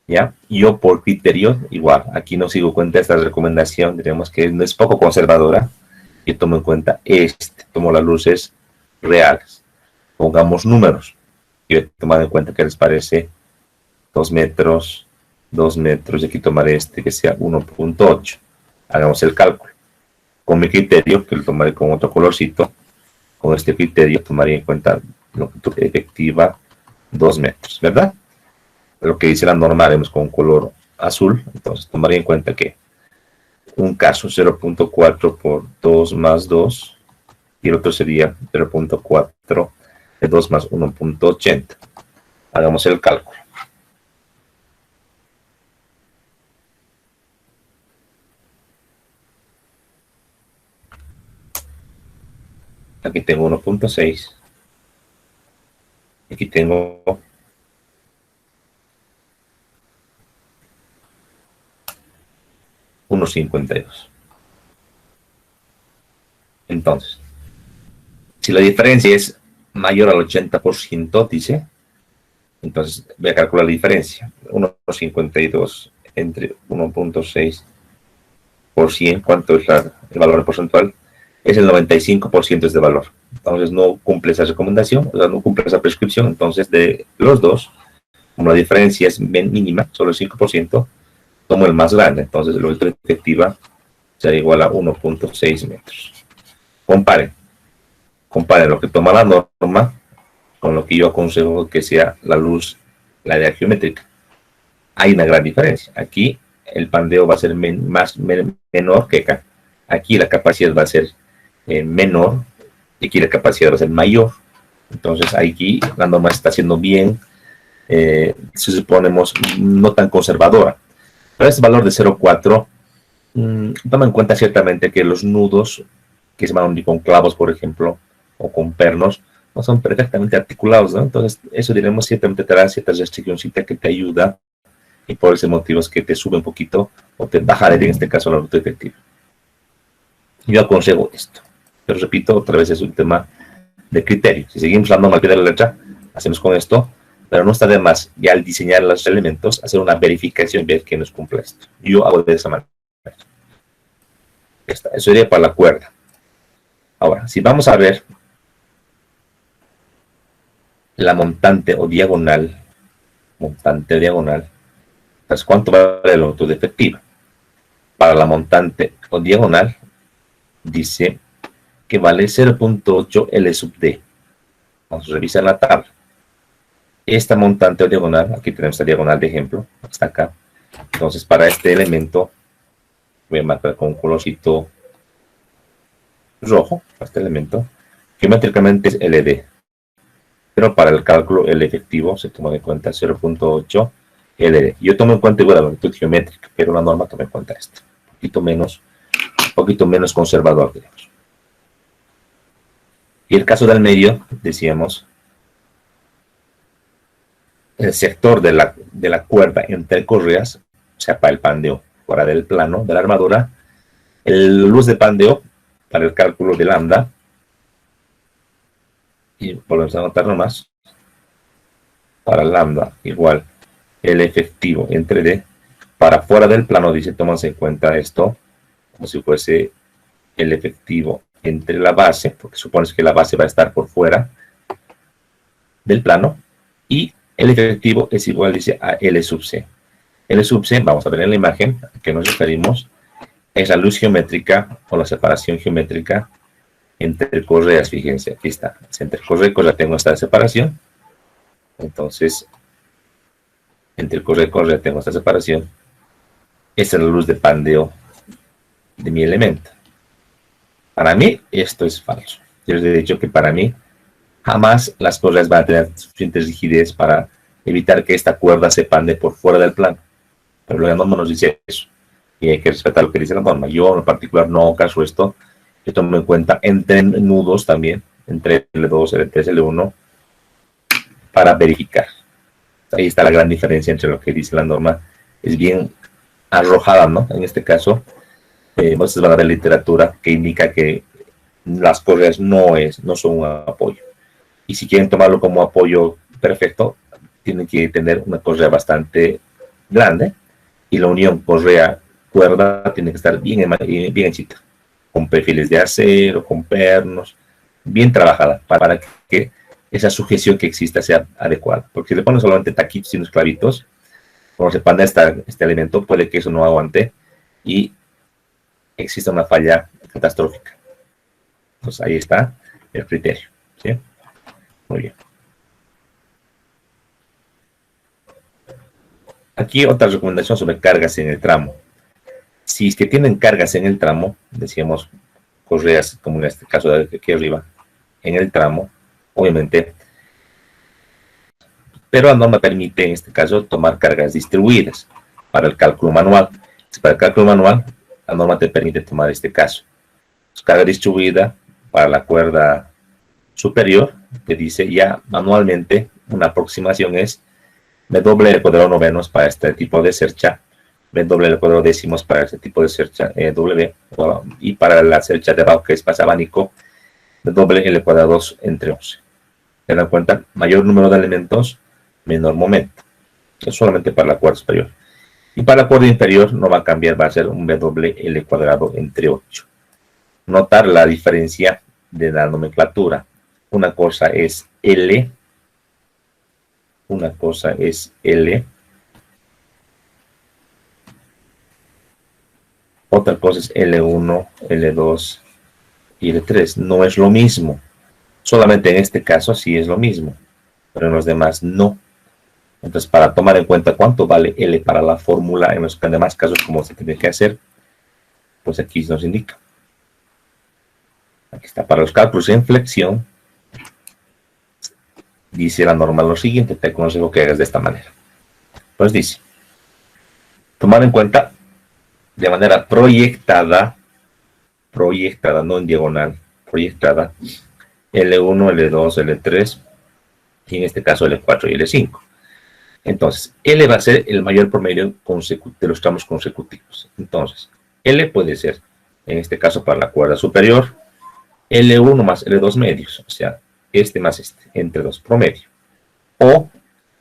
¿Ya? Yo por criterio, igual, aquí no sigo cuenta esta recomendación, diríamos que no es poco conservadora. Yo tomo en cuenta tomo las luces reales. Pongamos números. Yo he tomado en cuenta que les parece 2 metros, 2 metros, y aquí tomaré que sea 1,8. Hagamos el cálculo. Con mi criterio, que lo tomaré con otro colorcito, con este criterio tomaría en cuenta longitud efectiva 2 metros, ¿verdad? Lo que dice la norma haremos con color azul, entonces tomaría en cuenta que un caso 0,4 por 2 más 2 y el otro sería 0,4 de 2 más 1,80. Hagamos el cálculo. Aquí tengo 1,6. Aquí tengo 1,52. Entonces, si la diferencia es mayor al 80%, dice, entonces voy a calcular la diferencia. 1,52 entre 1,6 por 100, ¿cuánto es el valor porcentual? Es el 95% de valor. Entonces no cumple esa recomendación, o sea, no cumple esa prescripción. Entonces de los dos, como la diferencia es mínima, solo el 5%, tomo el más grande. Entonces la longitud efectiva será igual a 1,6 metros. Comparen lo que toma la norma con lo que yo aconsejo que sea la luz, la área geométrica. Hay una gran diferencia. Aquí el pandeo va a ser menor que acá. Aquí la capacidad va a ser menor y aquí la capacidad va a ser mayor. Entonces aquí la norma está siendo bien, si suponemos, no tan conservadora. Pero este valor de 0,4 toma en cuenta ciertamente que los nudos que se van a unir con clavos, por ejemplo, o con pernos, no son perfectamente articulados, ¿no? Entonces, eso diremos ciertamente te da cierta restriccióncita que te ayuda y por ese motivo es que te sube un poquito o te baja en este caso la ruta efectiva. Yo aconsejo esto, pero repito, otra vez es un tema de criterio. Si seguimos la norma al pie de la letra, hacemos con esto, pero no está de más ya al diseñar los elementos hacer una verificación y ver que nos cumple esto. Yo hago de esa manera. Eso sería para la cuerda. Ahora, si vamos a ver la montante o diagonal, pues ¿cuánto vale la longitud efectiva? Para la montante o diagonal, dice que vale 0,8 L sub D. Vamos a revisar la tabla. Esta montante o diagonal, aquí tenemos la diagonal de ejemplo, está acá. Entonces, para este elemento, voy a marcar con un colorcito rojo, este elemento, geométricamente es LD. Pero para el cálculo, el efectivo se toma en cuenta 0,8 LD. Yo tomo en cuenta igual la longitud geométrica, pero la norma toma en cuenta esto. Un poquito menos conservador, digamos. Y el caso del medio, decíamos, el sector de la cuerda entre correas, o sea, para el pandeo, fuera del plano de la armadura, el luz de pandeo para el cálculo de lambda, y volvemos a anotar nomás, para lambda igual el efectivo entre D, para fuera del plano, dice, tomas en cuenta esto, como si fuese el efectivo entre la base, porque supones que la base va a estar por fuera del plano, y el efectivo es igual, dice, a L sub C. L sub C, vamos a ver en la imagen a que nos referimos, es la luz geométrica o la separación geométrica entre correas. Fíjense, aquí está. Entre correa y correa tengo esta separación. Entonces, entre correa y correa tengo esta separación. Esta es la luz de pandeo de mi elemento. Para mí, esto es falso. Yo les he dicho que para mí, jamás las correas van a tener suficiente rigidez para evitar que esta cuerda se pande por fuera del plano. Pero la norma nos dice eso. Y hay que respetar lo que dice la norma. Yo en particular no caso esto. Yo tomo en cuenta entre nudos también, entre L2, L3, L1, para verificar. Ahí está la gran diferencia entre lo que dice la norma. Es bien arrojada, ¿no? En este caso, ustedes van a ver literatura que indica que las correas no son un apoyo. Y si quieren tomarlo como apoyo perfecto, tienen que tener una correa bastante grande y la unión correa-cuerda tiene que estar bien hechita, con perfiles de acero, con pernos, bien trabajada para que esa sujeción que exista sea adecuada. Porque si le ponen solamente taquitos y unos clavitos, cuando se panda este elemento, puede que eso no aguante y exista una falla catastrófica. Entonces ahí está el criterio, ¿sí? Muy bien. Aquí otra recomendación sobre cargas en el tramo. Si es que tienen cargas en el tramo, decíamos correas, como en este caso de aquí arriba, en el tramo, obviamente, pero la norma permite en este caso tomar cargas distribuidas para el cálculo manual. Para el cálculo manual, la norma te permite tomar este caso. Carga distribuida para la cuerda superior, que dice ya manualmente una aproximación es W al cuadrado novenos para este tipo de cercha, W al cuadrado décimos para este tipo de cercha, W, y para la cercha de abajo que es más abanico, W al cuadrado 2 entre 11. Se dan cuenta, mayor número de elementos, menor momento. Es solamente para la cuerda superior. Y para la cuerda inferior no va a cambiar, va a ser un WL cuadrado entre 8. Notar la diferencia de la nomenclatura. Una cosa es L, otra cosa es L1, L2 y L3. No es lo mismo. Solamente en este caso sí es lo mismo, pero en los demás no. Entonces, para tomar en cuenta cuánto vale L para la fórmula, en los demás casos, como se tiene que hacer, pues aquí nos indica. Aquí está, para los cálculos en flexión, dice la norma lo siguiente, te aconsejo que hagas de esta manera. Pues dice, tomar en cuenta de manera proyectada, no en diagonal, proyectada, L1, L2, L3, y en este caso L4 y L5. Entonces, L va a ser el mayor promedio de los tramos consecutivos. Entonces, L puede ser, en este caso para la cuerda superior, L1 más L2 medios, o sea, este más este, entre 2 promedio. O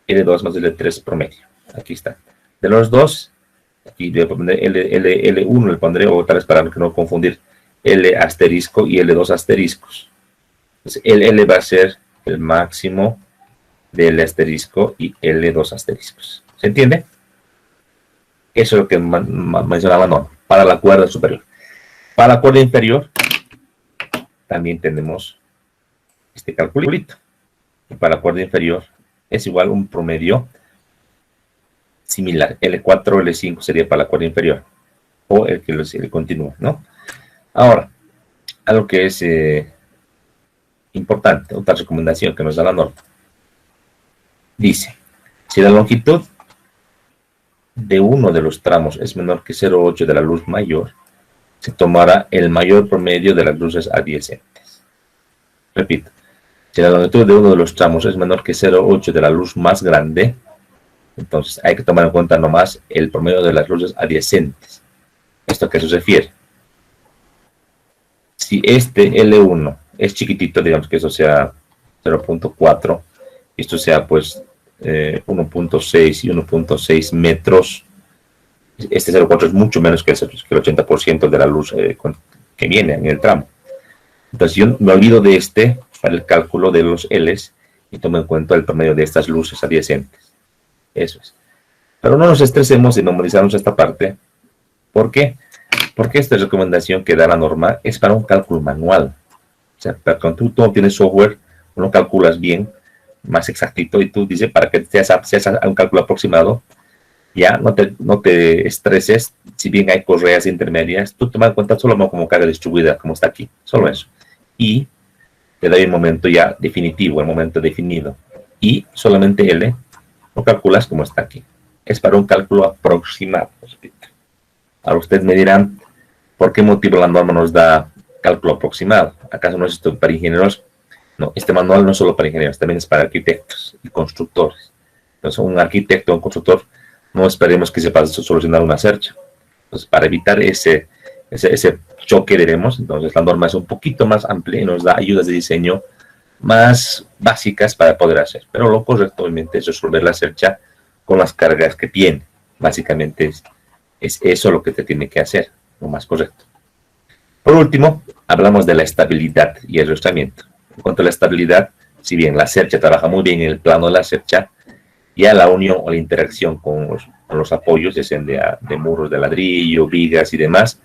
L2 más L3 promedio. Aquí está. De los dos, aquí le pondré L1, le pondré, o tal vez para no confundir, L asterisco y L2 asteriscos. Entonces, el L va a ser el máximo de L asterisco y L2 asteriscos. ¿Se entiende? Eso es lo que mencionaba Norma, para la cuerda superior. Para la cuerda inferior, también tenemos este calculito. Y para la cuerda inferior es igual un promedio similar. L4, L5 sería para la cuerda inferior. O el que le continúa, ¿no? Ahora, algo que es importante, otra recomendación que nos da la norma. Dice, si la longitud de uno de los tramos es menor que 0,8 de la luz mayor, se tomará el mayor promedio de las luces adyacentes. Repito, si la longitud de uno de los tramos es menor que 0,8 de la luz más grande, entonces hay que tomar en cuenta nomás el promedio de las luces adyacentes. ¿Esto a qué se refiere? Si este L1 es chiquitito, digamos que eso sea 0,4, esto sea pues 1,6 y 1,6 metros, este 0,4 es mucho menos que el 80% de la luz que viene en el tramo. Entonces yo me olvido de este para el cálculo de los L's y tomo en cuenta el promedio de estas luces adyacentes. Eso es. Pero no nos estresemos y memorizamos esta parte. ¿Por qué? Porque esta recomendación que da la norma es para un cálculo manual. O sea, cuando tú no tienes software, no calculas bien, más exactito, y tú dices para que seas un cálculo aproximado, ya no te estreses. Si bien hay correas intermedias, tú tomas en cuenta solo como carga distribuida, como está aquí, solo eso. Y te da el momento ya definitivo, el momento definido. Y solamente L lo calculas como está aquí. Es para un cálculo aproximado. Ahora ustedes me dirán, ¿por qué motivo la norma nos da cálculo aproximado? ¿Acaso no es esto para ingenieros? No, este manual no es solo para ingenieros, también es para arquitectos y constructores. Entonces, un arquitecto o un constructor no esperemos que sepa solucionar una cercha. Entonces, para evitar ese choque, diremos, entonces la norma es un poquito más amplia y nos da ayudas de diseño más básicas para poder hacer. Pero lo correcto, obviamente, es resolver la cercha con las cargas que tiene. Básicamente es eso lo que te tiene que hacer, lo más correcto. Por último, hablamos de la estabilidad y el arrastramiento. En cuanto a la estabilidad, si bien la cercha trabaja muy bien en el plano de la cercha, ya la unión o la interacción con los apoyos, ya sean de muros de ladrillo, vigas y demás,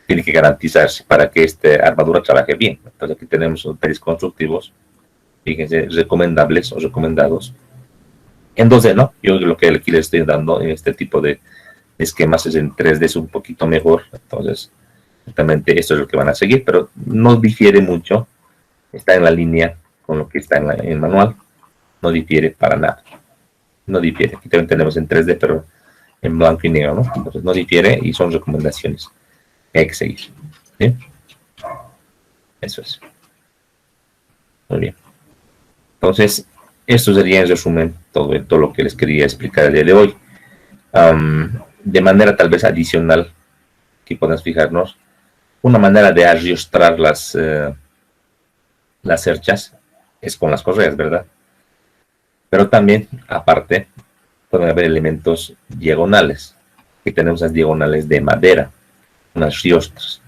tiene que garantizarse para que esta armadura trabaje bien. Entonces aquí tenemos los detalles constructivos, fíjense, recomendables o recomendados. En 2D, ¿no? Yo lo que aquí les estoy dando en este tipo de esquemas es en 3D, es un poquito mejor. Entonces, exactamente esto es lo que van a seguir, pero no difiere mucho. Está en la línea con lo que está en el manual. No difiere para nada. No difiere. Aquí también tenemos en 3D, pero en blanco y negro, ¿no? Entonces no difiere y son recomendaciones que hay que seguir. ¿Sí? Eso es. Muy bien. Entonces, esto sería en resumen todo lo que les quería explicar el día de hoy. De manera tal vez adicional, aquí podemos fijarnos, una manera de arrastrar las cerchas es con las correas, ¿verdad? Pero también, aparte, pueden haber elementos diagonales. Aquí tenemos las diagonales de madera, unas riostras.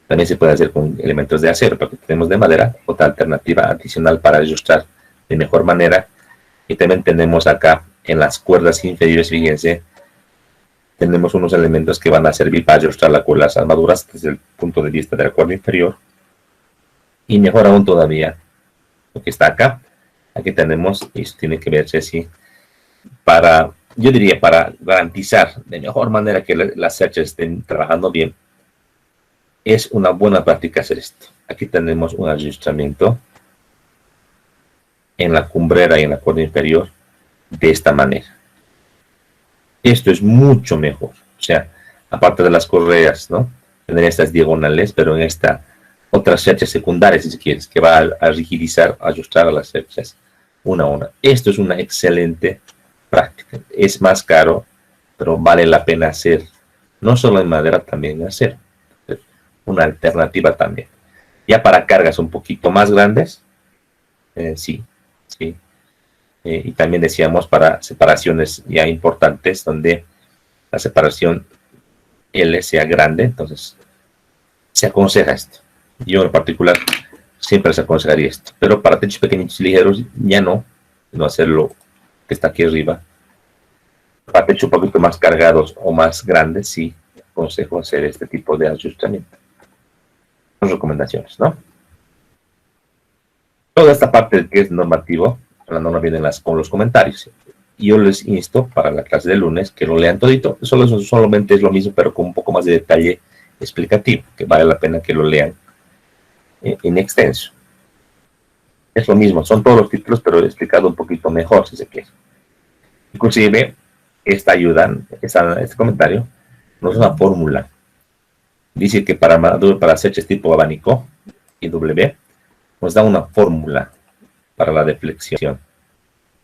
También se puede hacer con elementos de acero, pero tenemos de madera, otra alternativa adicional para ajustar de mejor manera. Y también tenemos acá en las cuerdas inferiores, fíjense, tenemos unos elementos que van a servir para ajustar las armaduras desde el punto de vista de la cuerda inferior. Y mejor aún todavía, lo que está acá, aquí tenemos, y esto tiene que verse así, yo diría para garantizar de mejor manera que las cerchas estén trabajando bien, es una buena práctica hacer esto. Aquí tenemos un ajustamiento en la cumbrera y en la cuerda inferior de esta manera. Esto es mucho mejor. O sea, aparte de las correas, ¿no? Tener estas diagonales, pero en esta otras cerchas secundarias, si quieres, que va a rigidizar, a ajustar a las cerchas una a una. Esto es una excelente práctica. Es más caro, pero vale la pena hacer. No solo en madera, también en acero. Una alternativa también. Ya para cargas un poquito más grandes, sí, sí. Y también decíamos para separaciones ya importantes, donde la separación L sea grande, entonces se aconseja esto. Yo en particular siempre les aconsejaría esto, pero para techos pequeñitos y ligeros ya no hacerlo que está aquí arriba. Para techos un poquito más cargados o más grandes, sí aconsejo hacer este tipo de ajustamiento. Son recomendaciones, ¿no? Toda esta parte que es normativo, la norma viene con los comentarios. Y yo les insto para la clase de lunes que lo lean todito. Solamente es lo mismo, pero con un poco más de detalle explicativo, que vale la pena que lo lean en extenso. Es lo mismo, son todos los títulos, pero explicado un poquito mejor, si se quiere. Inclusive, esta ayuda, este comentario, nos da una fórmula. Dice que para cerchas tipo abanico y W, nos da una fórmula para la deflexión.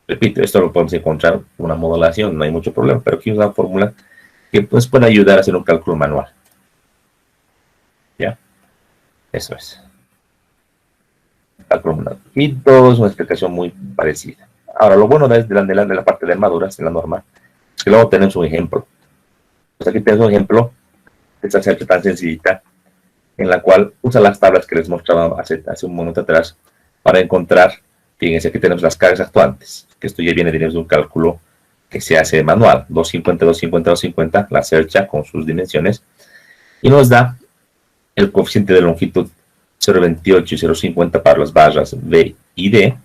Repito, esto lo podemos encontrar en una modulación, no hay mucho problema, pero aquí es una fórmula que pues, puede ayudar a hacer un cálculo manual. ¿Ya? Eso es. Cálculo manual. Y todo es una explicación muy parecida. Ahora, lo bueno de la parte de armaduras, de la norma, es que luego tenemos un ejemplo. Pues aquí tenemos un ejemplo de esta cercha tan sencillita, en la cual usa las tablas que les mostraba hace un momento atrás para encontrar, fíjense, aquí tenemos las cargas actuantes, que esto ya viene de un cálculo que se hace manual, 250, 250, 250, la cercha con sus dimensiones, y nos da el coeficiente de longitud 0.28 y 0.50 para las barras B y D,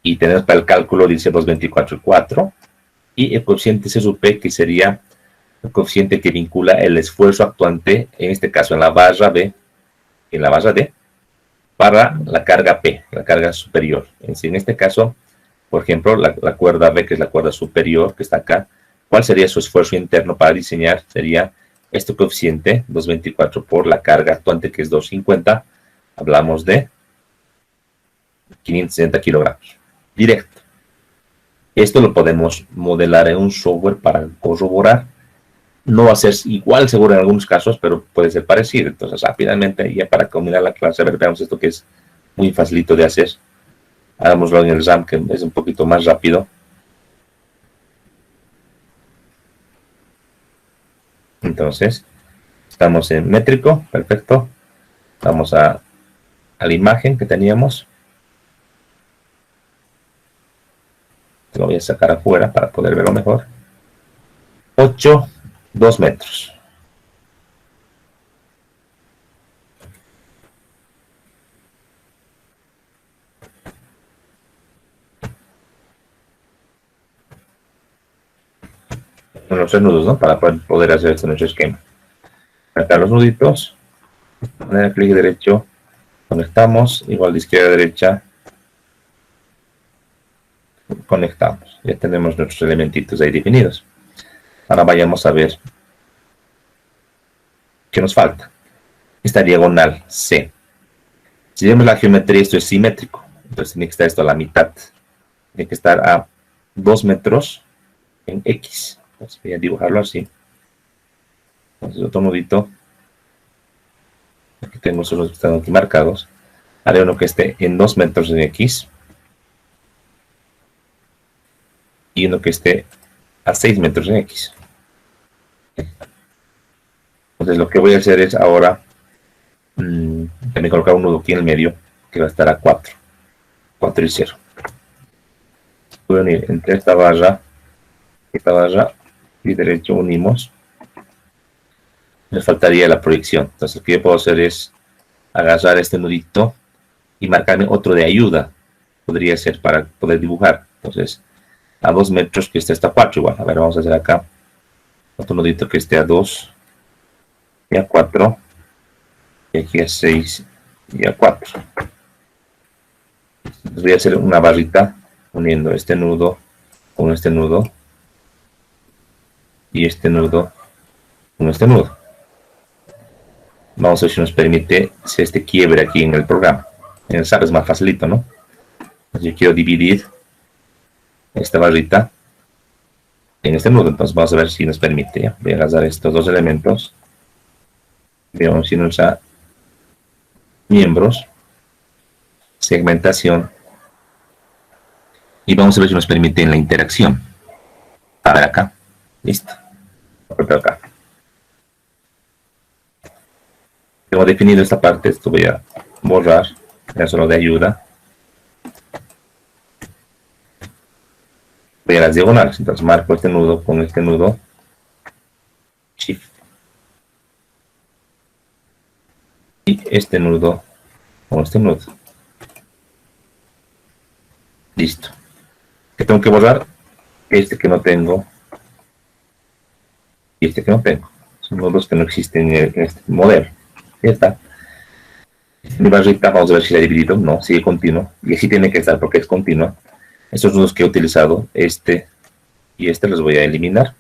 y tenemos para el cálculo, dice 2.24 y 4, y el coeficiente C sub P, que sería el coeficiente que vincula el esfuerzo actuante, en este caso en la barra B, en la barra D, para la carga P, la carga superior. En este caso, por ejemplo, la cuerda B, que es la cuerda superior, que está acá, ¿cuál sería su esfuerzo interno para diseñar? Sería este coeficiente, 2.24 por la carga actuante, que es 2.50, hablamos de 560 kilogramos, directo. Esto lo podemos modelar en un software para corroborar. No va a ser igual seguro en algunos casos, pero puede ser parecido. Entonces, rápidamente, ya para combinar la clase, a ver, veamos esto que es muy facilito de hacer. Hagámoslo en el RAM, que es un poquito más rápido. Entonces, estamos en métrico, perfecto. Vamos a la imagen que teníamos. Lo voy a sacar afuera para poder verlo mejor. 8, 2 metros. Los tres nudos, ¿no? Para poder hacer este nuestro esquema. Acá los nuditos. De manera clic derecho. Conectamos. Igual de izquierda a derecha. Conectamos. Ya tenemos nuestros elementitos ahí definidos. Ahora vayamos a ver qué nos falta. Esta diagonal C. Si vemos la geometría, esto es simétrico. Entonces tiene que estar esto a la mitad. Tiene que estar a 2 metros en X. Entonces voy a dibujarlo así. Entonces otro nudito. Aquí tenemos los que están aquí marcados. Haré uno que esté en 2 metros en X. Y uno que esté a 6 metros en X. Entonces lo que voy a hacer es ahora también colocar un nudo aquí en el medio que va a estar a 4 y 0. Voy a unir entre esta barra y derecho unimos. Me faltaría la proyección. Entonces lo que yo puedo hacer es agarrar este nudito y marcarme otro de ayuda. Podría ser para poder dibujar. Entonces a 2 metros que esté hasta 4 igual. A ver, vamos a hacer acá otro nudito que esté a 2 y a 4 y aquí a 6 y a 4. Entonces voy a hacer una barrita uniendo este nudo con este nudo y este nudo con este nudo. Vamos a ver si nos permite hacer este quiebre aquí en el programa. En el SAP es más facilito, ¿no? Entonces yo quiero dividir esta barrita en este nudo. Entonces vamos a ver si nos permite. ¿Ya? Voy a agarrar estos dos elementos. Veamos si nos da miembros, segmentación. Y vamos a ver si nos permite en la interacción. A ver acá. Listo. Acá. Tengo definido esta parte. Esto voy a borrar. Ya solo de ayuda. Voy a las diagonales. Entonces marco este nudo con este nudo. Shift. Y este nudo con este nudo. Listo. ¿Qué tengo que borrar? Este que no tengo y este que no tengo. Son nudos que no existen en este modelo. Ya está. Mi barrita, vamos a ver si la he dividido. No, sigue continuo. Y así tiene que estar porque es continuo. Estos nudos que he utilizado, este y este, los voy a eliminar.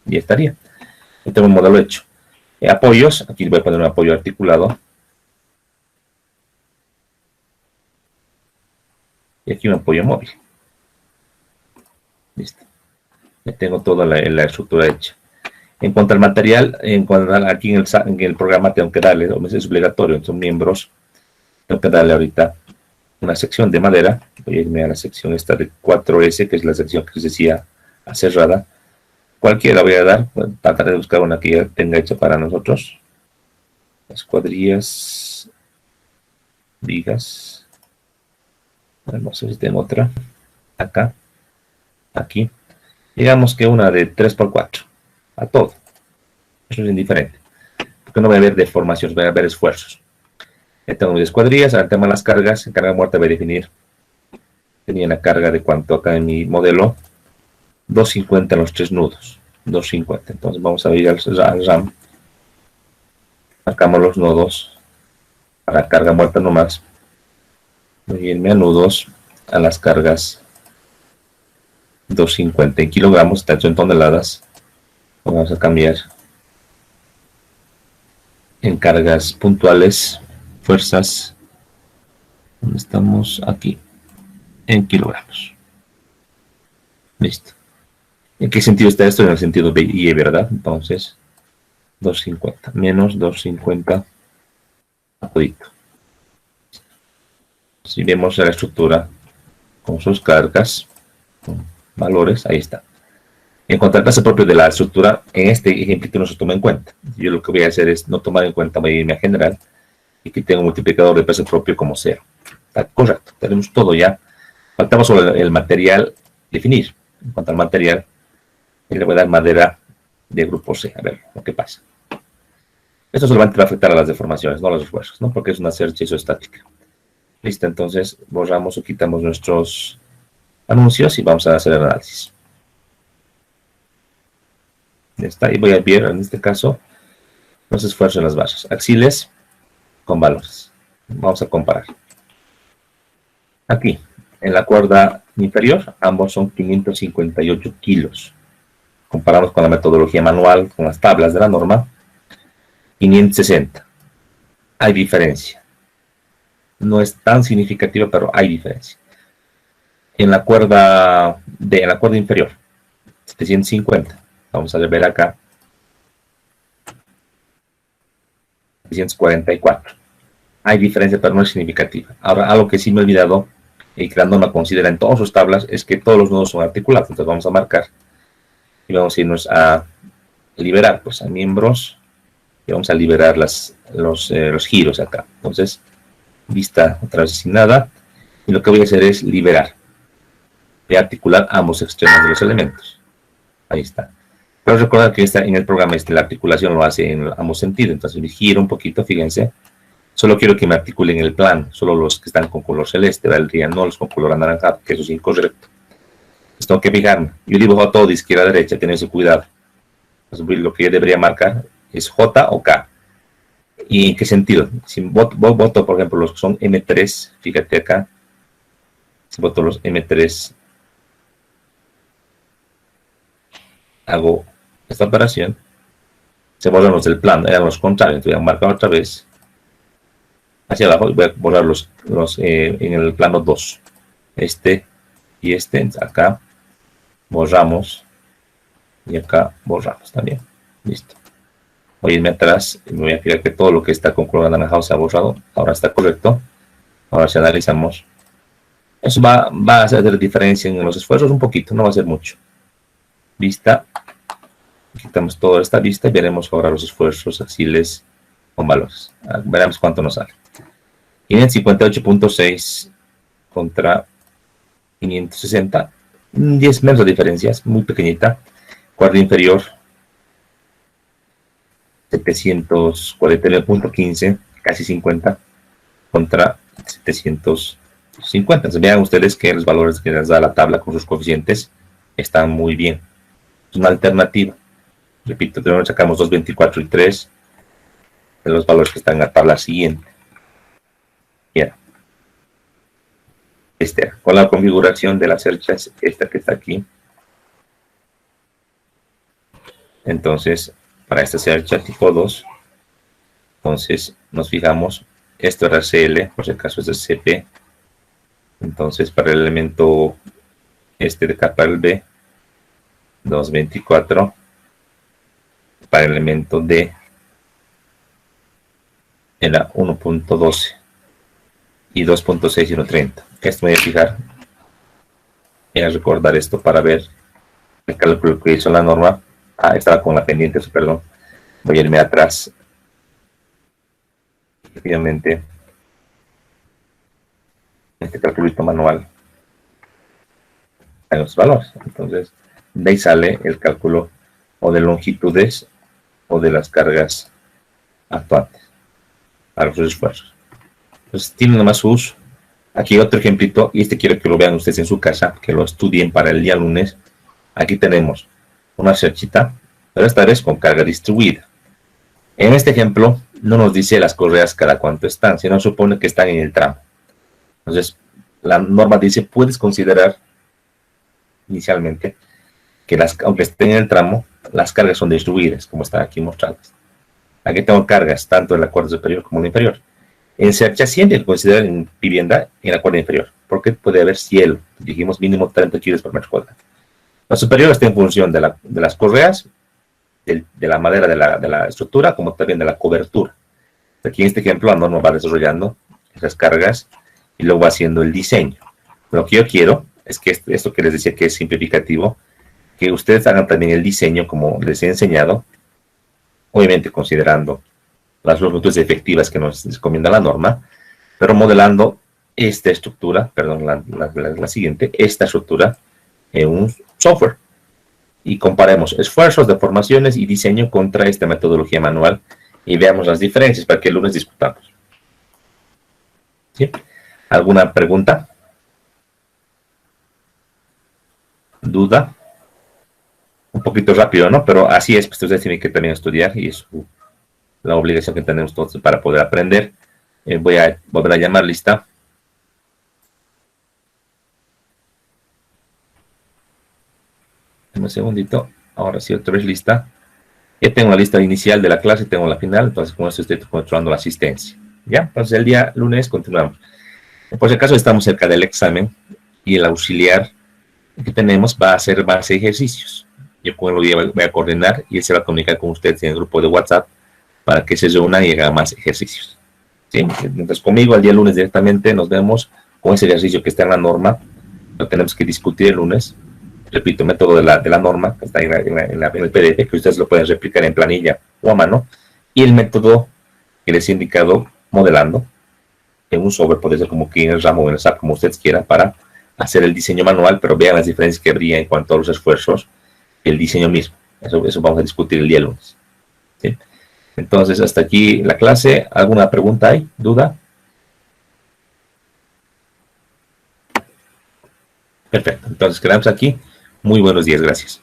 Y estaría. Ya tengo un modelo hecho. Apoyos, aquí voy a poner un apoyo articulado. Y aquí un apoyo móvil. Listo. Ya tengo toda la estructura hecha. En cuanto al material, aquí en el programa tengo que darle, es obligatorio, son miembros, tengo que darle ahorita una sección de madera. Voy a irme a la sección esta de 4S, que es la sección que les decía cerrada. Cualquiera voy a dar, tratar de buscar una que ya tenga hecha para nosotros. Las cuadrillas, vigas. No sé si tengo otra. Acá, aquí. Digamos que una de 3×4. A todo. Eso es indiferente. Porque no va a haber deformaciones, va a haber esfuerzos. Ya tengo mis escuadrillas. Ahora el tema de las cargas. En carga muerta voy a definir. Tenía la carga de cuánto acá en mi modelo. 250 en los 3 nudos. 250. Entonces vamos a ir al RAM. Marcamos los nodos. Para carga muerta nomás. Voy a irme a nudos. A las cargas. 250 en kilogramos. Está hecho en toneladas. Vamos a cambiar en cargas puntuales, fuerzas, ¿dónde estamos? Aquí, en kilogramos. Listo. ¿En qué sentido está esto? En el sentido B y E, ¿verdad? Entonces, 250 menos 250 apodito. Si vemos la estructura con sus cargas, con valores, ahí está. En cuanto al peso propio de la estructura, en este ejemplo no se toma en cuenta. Yo lo que voy a hacer es no tomar en cuenta, voy a irme a general y aquí tengo un multiplicador de peso propio como 0. Está correcto, tenemos todo ya. Faltamos solo el material definir. En cuanto al material, le voy a dar madera de grupo C, a ver lo que pasa. Esto solamente va a afectar a las deformaciones, no a los esfuerzos, ¿no? Porque es una cercha isostática. Listo, entonces borramos o quitamos nuestros anuncios y vamos a hacer el análisis. Ya está, y voy a ver en este caso los esfuerzos en las barras axiles con valores. Vamos a comparar. Aquí, en la cuerda inferior, ambos son 558 kilos. Comparamos con la metodología manual, con las tablas de la norma, 560. Hay diferencia. No es tan significativa, pero hay diferencia. En la cuerda inferior, 750. Vamos a ver acá. 644. Hay diferencia, pero no es significativa. Ahora, algo que sí me he olvidado y que la norma considera en todas sus tablas es que todos los nodos son articulados. Entonces vamos a marcar y vamos a irnos a liberar, pues a miembros y vamos a liberar los giros acá. Entonces, vista otra vez sin nada. Y lo que voy a hacer es liberar. Voy a articular ambos extremos de los elementos. Ahí está. Pero recordar que en el programa la articulación lo hace en ambos sentidos. Entonces me giro un poquito, fíjense. Solo quiero que me articulen el plano. Solo los que están con color celeste valdrían, no los con color anaranjado, que eso es incorrecto. Entonces tengo que fijarme. Yo dibujo todo de izquierda a derecha, tengan ese cuidado. Entonces, lo que yo debería marcar es J o K. ¿Y en qué sentido? Si voto, por ejemplo, los que son M3, fíjate acá, Si boto los M3, hago esta operación, se borran los del plano, eran los contrarios. Voy a marcar otra vez hacia abajo y voy a borrar los en el plano 2. Este y este, acá borramos y acá borramos también. Listo. Voy a irme atrás y me voy a fijar que todo lo que está con color anaranjado se ha borrado. Ahora está correcto. Ahora si analizamos, eso va a hacer diferencia en los esfuerzos un poquito, no va a ser mucho. Vista. Quitamos toda esta vista y veremos ahora los esfuerzos axiales con valores. Veremos cuánto nos sale. 558.6 contra 560. 10 menos de diferencia, es muy pequeñita. Cuadro inferior 749.15, casi 50, contra 750. Entonces, vean ustedes que los valores que les da la tabla con sus coeficientes están muy bien. Es una alternativa. Repito, tenemos, sacamos 2, 24 y 3 de los valores que están en la tabla siguiente. Bien. Con la configuración de las cerchas, esta que está aquí. Entonces, para esta cercha tipo 2, entonces nos fijamos, esto era CL, por si acaso es CP. Entonces, para el elemento de capa del B, 224. Para el elemento D, era 1.12 y 2.6 y 1.30. Esto me voy a fijar. Voy a recordar esto para ver el cálculo que hizo la norma. Estaba con la pendiente, perdón. Voy a irme atrás. Efectivamente, este calculito manual en los valores. Entonces, de ahí sale el cálculo o de longitudes o de las cargas actuantes para los esfuerzos. Entonces, tiene nomás su uso. Aquí otro ejemplito, y quiero que lo vean ustedes en su casa, que lo estudien para el día lunes. Aquí tenemos una cerchita, pero esta vez con carga distribuida. En este ejemplo, no nos dice las correas cada cuánto están, sino supone que están en el tramo. Entonces, la norma dice, puedes considerar inicialmente que aunque estén en el tramo, las cargas son distribuidas, como están aquí mostradas. Aquí tengo cargas tanto en la cuerda superior como en la inferior. En cercha siempre hay que considerar en vivienda en la cuerda inferior, porque puede haber cielo, dijimos mínimo 30 kilos por metro cuadrado. La superior está en función de las correas, de la madera de la estructura, como también de la cobertura. Aquí en este ejemplo la norma va desarrollando esas cargas y luego va haciendo el diseño. Lo que yo quiero es que esto que les decía que es simplificativo, que ustedes hagan también el diseño como les he enseñado, obviamente considerando las longitudes efectivas que nos recomienda la norma, pero modelando esta estructura, perdón, la siguiente, esta estructura en un software. Y comparemos esfuerzos, deformaciones y diseño contra esta metodología manual y veamos las diferencias para que el lunes discutamos. ¿Sí? ¿Alguna pregunta? ¿Duda? Un poquito rápido, ¿no? Pero así es, pues ustedes tienen que también estudiar y es la obligación que tenemos todos para poder aprender. Voy a volver a llamar lista. Un segundito. Ahora sí, otra vez lista. Ya tengo la lista inicial de la clase, tengo la final, entonces con esto estoy controlando la asistencia. ¿Ya? Entonces el día lunes continuamos. Por si acaso estamos cerca del examen y el auxiliar que tenemos va a hacer base de ejercicios. Yo con el día voy a coordinar y él se va a comunicar con ustedes en el grupo de WhatsApp para que se reúnan y hagan más ejercicios. ¿Sí? Entonces conmigo el día lunes directamente nos vemos con ese ejercicio que está en la norma. Lo tenemos que discutir el lunes. Repito, método de la norma, que está en el PDF, que ustedes lo pueden replicar en planilla o a mano. Y el método que les he indicado modelando en un software, puede ser como que en el ramo o en el SAP, como ustedes quieran, para hacer el diseño manual, pero vean las diferencias que habría en cuanto a los esfuerzos y el diseño mismo. Eso vamos a discutir el día lunes. ¿Sí? Entonces, hasta aquí la clase. ¿Alguna pregunta hay? ¿Duda? Perfecto. Entonces, quedamos aquí. Muy buenos días. Gracias.